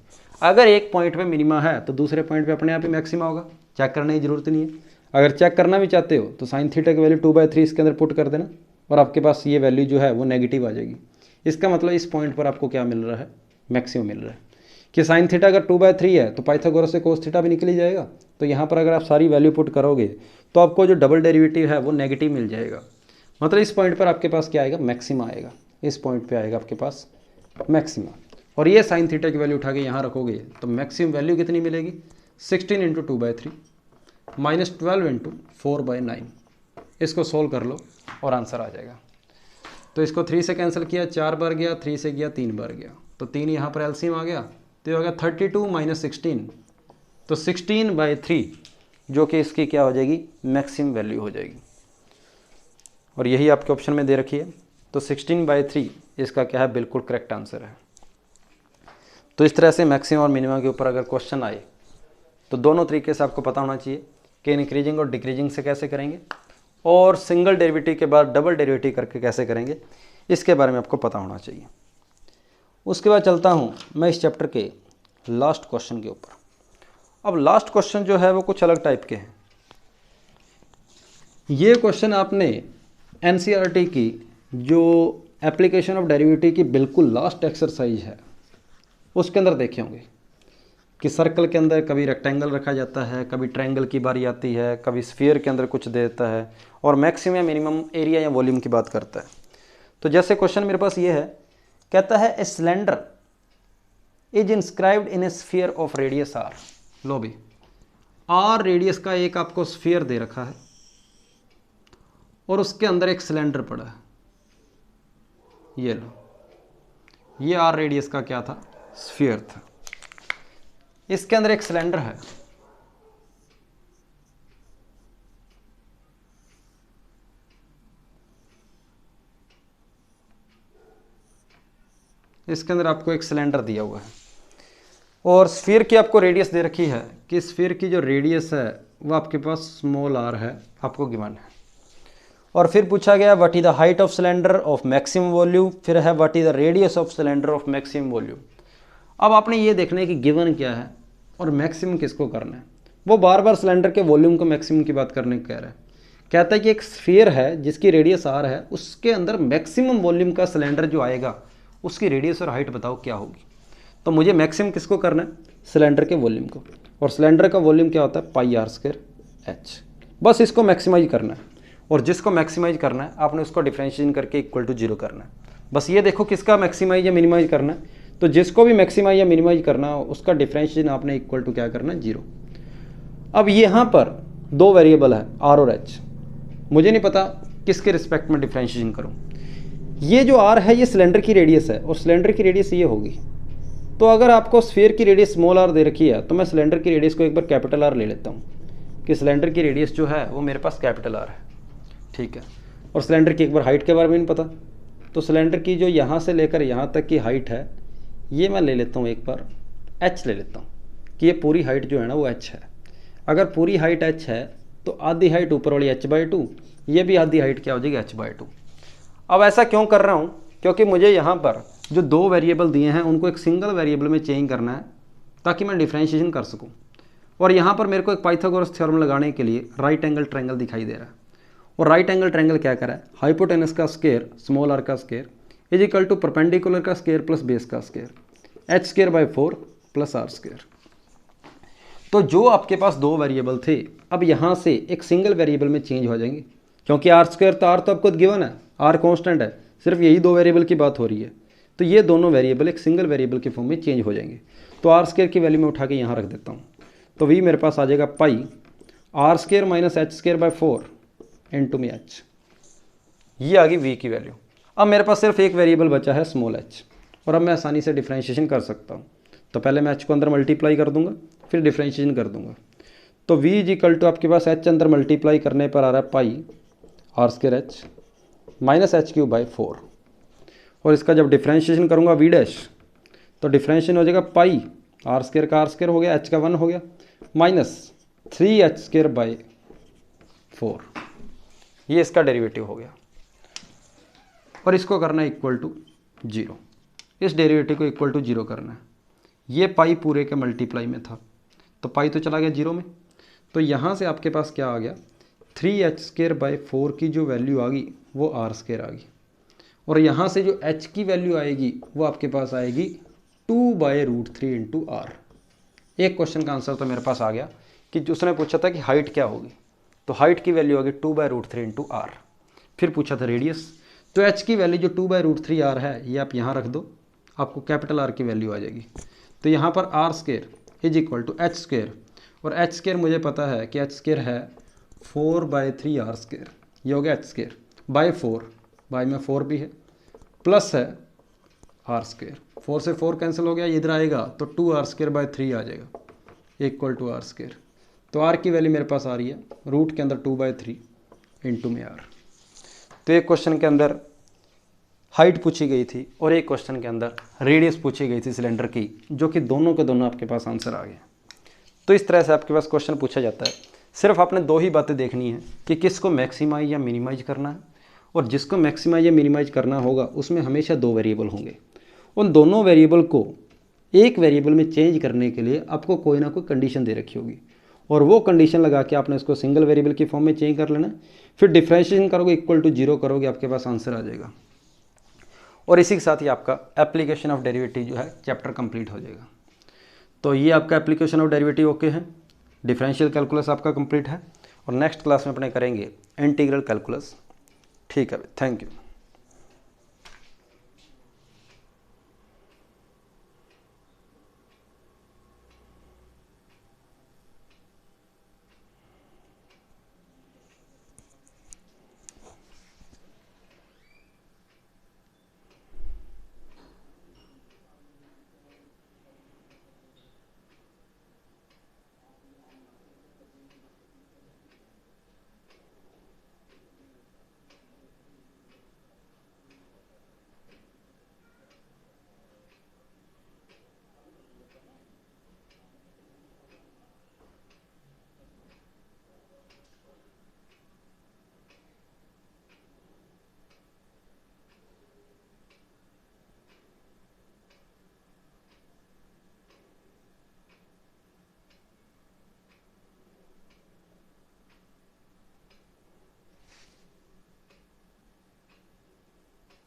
अगर एक पॉइंट पे मिनिमा है तो दूसरे पॉइंट पे अपने आप ही मैक्सिमा होगा, चेक करने की जरूरत नहीं है। अगर चेक करना भी चाहते हो तो साइन थीटा की वैल्यू 2/3 इसके अंदर पुट कर देना, और आपके पास ये वैल्यू जो है वो नेगेटिव आ जाएगी। इसका मतलब इस पॉइंट पर आपको क्या मिल रहा है, मैक्सिमम मिल रहा है। कि साइन थीटा अगर 2/3 है तो पाइथागोरस से कोस थीटा भी निकल ही जाएगा। तो यहाँ पर अगर आप सारी वैल्यू पुट करोगे तो आपको जो डबल डेरिवेटिव है वो नेगेटिव मिल जाएगा, मतलब इस पॉइंट पर आपके पास क्या आएगा, मैक्सिमा आएगा, इस पॉइंट पे आएगा आपके पास मैक्सिमा। और ये साइन थीटा की वैल्यू उठा के यहाँ रखोगे तो मैक्सिमम वैल्यू कितनी मिलेगी, 16 इंटू 2/3 माइनस 12 इंटू 4/9। इसको सोल्व कर लो और आंसर आ जाएगा। तो इसको 3 से कैंसिल किया, 4 बार गया, 3 से गया, 3 बार गया, तो 3 यहाँ पर एलसीएम आ गया, तो ये हो गया 32 माइनस 16, तो 16/3 जो कि इसकी क्या हो जाएगी, मैक्सिमम वैल्यू हो जाएगी। और यही आपके ऑप्शन में दे रखी है, तो 16/3 इसका क्या है, बिल्कुल करेक्ट आंसर है। तो इस तरह से मैक्सिमम और मिनिमम के ऊपर अगर क्वेश्चन आए तो दोनों तरीके से आपको पता होना चाहिए कि इंक्रीजिंग और डिक्रीजिंग से कैसे करेंगे, और सिंगल डेरिवेटिव के बाद डबल डेरिवेटिव करके कैसे करेंगे, इसके बारे में आपको पता होना चाहिए। उसके बाद चलता हूँ मैं इस चैप्टर के लास्ट क्वेश्चन के ऊपर। अब लास्ट क्वेश्चन जो है वो कुछ अलग टाइप के हैं। ये क्वेश्चन आपने एनसीईआरटी की जो एप्लीकेशन ऑफ डेरिवेटिव की बिल्कुल लास्ट एक्सरसाइज है उसके अंदर देखे होंगे कि सर्कल के अंदर कभी रेक्टेंगल रखा जाता है, कभी ट्रायंगल की बारी आती है, कभी स्फीयर के अंदर कुछ देता है, और मैक्सिमम या मिनिमम एरिया या वॉल्यूम की बात करता है। तो जैसे क्वेश्चन मेरे पास ये है, कहता है a cylinder is inscribed in a sphere of radius r. लो भी आर रेडियस का एक आपको स्फीयर दे रखा है और उसके अंदर एक सिलेंडर पड़ा है, ये लो, ये आर रेडियस का क्या था, स्फीयर था। इसके अंदर एक सिलेंडर है, इसके अंदर आपको एक सिलेंडर दिया हुआ है और स्फीयर की आपको रेडियस दे रखी है कि स्फीयर की जो रेडियस है वो आपके पास स्मॉल आर है, आपको गिवन है। और फिर पूछा गया what is the height of cylinder of maximum volume, फिर है what is the radius of cylinder of maximum volume. अब आपने ये देखना है कि गिवन क्या है और मैक्सिमम किसको करना है। वो बार बार सिलेंडर के वॉल्यूम को मैक्सिमम की बात करने को कह रहा है। कहता है कि एक स्फीयर है जिसकी रेडियस आर है, उसके अंदर मैक्सिमम वॉल्यूम का सिलेंडर जो आएगा उसकी रेडियस और हाइट बताओ क्या होगी। तो मुझे मैक्सिमम किसको करना है, सिलेंडर के वॉल्यूम को, और सिलेंडर का वॉल्यूम क्या होता है पाई आर स्क्वायर एच। बस इसको मैक्सिमाइज करना है, और जिसको मैक्सिमाइज करना है आपने उसको डिफरेंशिएशन करके इक्वल टू 0 करना है। बस ये देखो किसका मैक्सिमाइज या मिनिमाइज करना है, तो जिसको भी मैक्सिमाइज या मिनिमाइज करना हो उसका डिफरेंशिएशन आपने इक्वल टू क्या करना है 0। अब यहाँ पर दो वेरिएबल है आर और एच, मुझे नहीं पता किसके रिस्पेक्ट में डिफरेंशिएशन करूँ। ये जो आर है ये सिलेंडर की रेडियस है और सिलेंडर की रेडियस ये होगी। तो अगर आपको स्फीयर की रेडियस स्मॉल आर दे रखी है तो मैं सिलेंडर की रेडियस को एक बार कैपिटल आर ले लेता हूँ कि सिलेंडर की रेडियस जो है वो मेरे पास कैपिटल आर है, ठीक है। और सिलेंडर की एक बार हाइट के बारे में नहीं पता, तो सिलेंडर की जो यहाँ से लेकर यहाँ तक की हाइट है ये मैं ले लेता हूँ एक बार एच ले लेता हूँ कि ये पूरी हाइट जो है ना वो एच है। अगर पूरी हाइट एच है तो आधी हाइट ऊपर वाली h/2, ये भी आधी हाइट क्या हो जाएगी h/2। अब ऐसा क्यों कर रहा हूँ, क्योंकि मुझे यहाँ पर जो दो वेरिएबल दिए हैं उनको एक सिंगल वेरिएबल में चेंज करना है ताकि मैं डिफरेंशिएशन कर सकूँ। और यहाँ पर मेरे को एक पाइथागोरस थ्योरम लगाने के लिए राइट एंगल ट्रायंगल दिखाई दे रहा है। और राइट एंगल ट्रायंगल क्या कर रहा है, हाइपोटेनस का स्क्वायर स्मॉल आर का square is equal to perpendicular का स्क्वायर प्लस बेस का square h²/4 plus r square. तो जो आपके पास दो वेरिएबल थे अब यहाँ से एक सिंगल वेरिएबल में चेंज हो जाएंगे, क्योंकि आर स्क्वायर तो आर तो आपको गिवन है, आर कांस्टेंट है, सिर्फ यही दो वेरिएबल की बात हो रही है। तो ये दोनों वेरिएबल एक सिंगल वेरिएबल के फॉर्म में चेंज हो जाएंगे। तो आर स्क्वायर की वैल्यू मैं उठा के यहाँ रख देता हूँ, तो वी मेरे पास आ जाएगा पाई r² - h²/4 इंटू में h। ये आ गई v की वैल्यू। अब मेरे पास सिर्फ एक वेरिएबल बचा है स्मॉल h, और अब मैं आसानी से डिफरेंशिएशन कर सकता हूँ। तो पहले मैं h को अंदर मल्टीप्लाई कर दूंगा फिर डिफरेंशिएशन कर दूंगा। तो v इज इक्वल टू आपके पास h अंदर मल्टीप्लाई करने पर आ रहा है पाई r² h माइनस h³/4, और इसका जब डिफरेंशिएशन करूंगा v डैश तो डिफरेंशिएशन हो जाएगा पाई r² का r² हो गया, h का 1 हो गया, माइनस 3h²/4, ये इसका डेरिवेटिव हो गया। और इसको करना है इक्वल टू 0, इस डेरिवेटिव को इक्वल टू 0 करना है। ये पाई पूरे के मल्टीप्लाई में था तो पाई तो चला गया 0 में, तो यहाँ से आपके पास क्या आ गया 3h²/4 की जो वैल्यू आ गई वो r² आ गई, और यहाँ से जो h की वैल्यू आएगी वो आपके पास आएगी 2/√3 इंटू r। एक क्वेश्चन का आंसर तो मेरे पास आ गया कि उसने पूछा था कि हाइट क्या होगी, तो हाइट की वैल्यू होगी 2/√3 इंटू r। फिर पूछा था रेडियस, तो h की वैल्यू जो 2/√3 r है ये आप यहाँ रख दो, आपको कैपिटल R की वैल्यू आ जाएगी। तो यहाँ पर r² is equal to h², और h² मुझे पता है कि h² है 4/3r², ये हो गया h², बाय 4, बाय में 4 भी है, प्लस है r², 4 से 4 कैंसिल हो गया, इधर आएगा तो 2r²/3 आ जाएगा इक्वल टू r²। तो r की वैल्यू मेरे पास आ रही है रूट के अंदर 2/3 इंटू में r। तो एक क्वेश्चन के अंदर हाइट पूछी गई थी और एक क्वेश्चन के अंदर रेडियस पूछी गई थी सिलेंडर की, जो कि दोनों के दोनों आपके पास आंसर आ गए। तो इस तरह से आपके पास क्वेश्चन पूछा जाता है। सिर्फ आपने दो ही बातें देखनी है कि किसको मैक्सिमाइज या मिनिमाइज करना है, और जिसको मैक्सिमाइज या मिनिमाइज करना होगा उसमें हमेशा दो वेरिएबल होंगे। उन दोनों वेरिएबल को एक वेरिएबल में चेंज करने के लिए आपको कोई ना कोई कंडीशन दे रखी होगी, और वो कंडीशन लगा के आपने इसको सिंगल वेरिएबल की फॉर्म में चेंज कर लेना, फिर डिफरेंशिएशन करोगे इक्वल टू 0 करोगे, आपके पास आंसर आ जाएगा। और इसी के साथ ही आपका एप्लीकेशन ऑफ डेरिवेटिव जो है चैप्टर कंप्लीट हो जाएगा। तो ये आपका एप्लीकेशन ऑफ डेरिवेटिव ओके है, डिफरेंशियल कैलकुलस आपका कंप्लीट है, और नेक्स्ट क्लास में अपने करेंगे इंटीग्रल कैलकुलस। ठीक है, थैंक यू।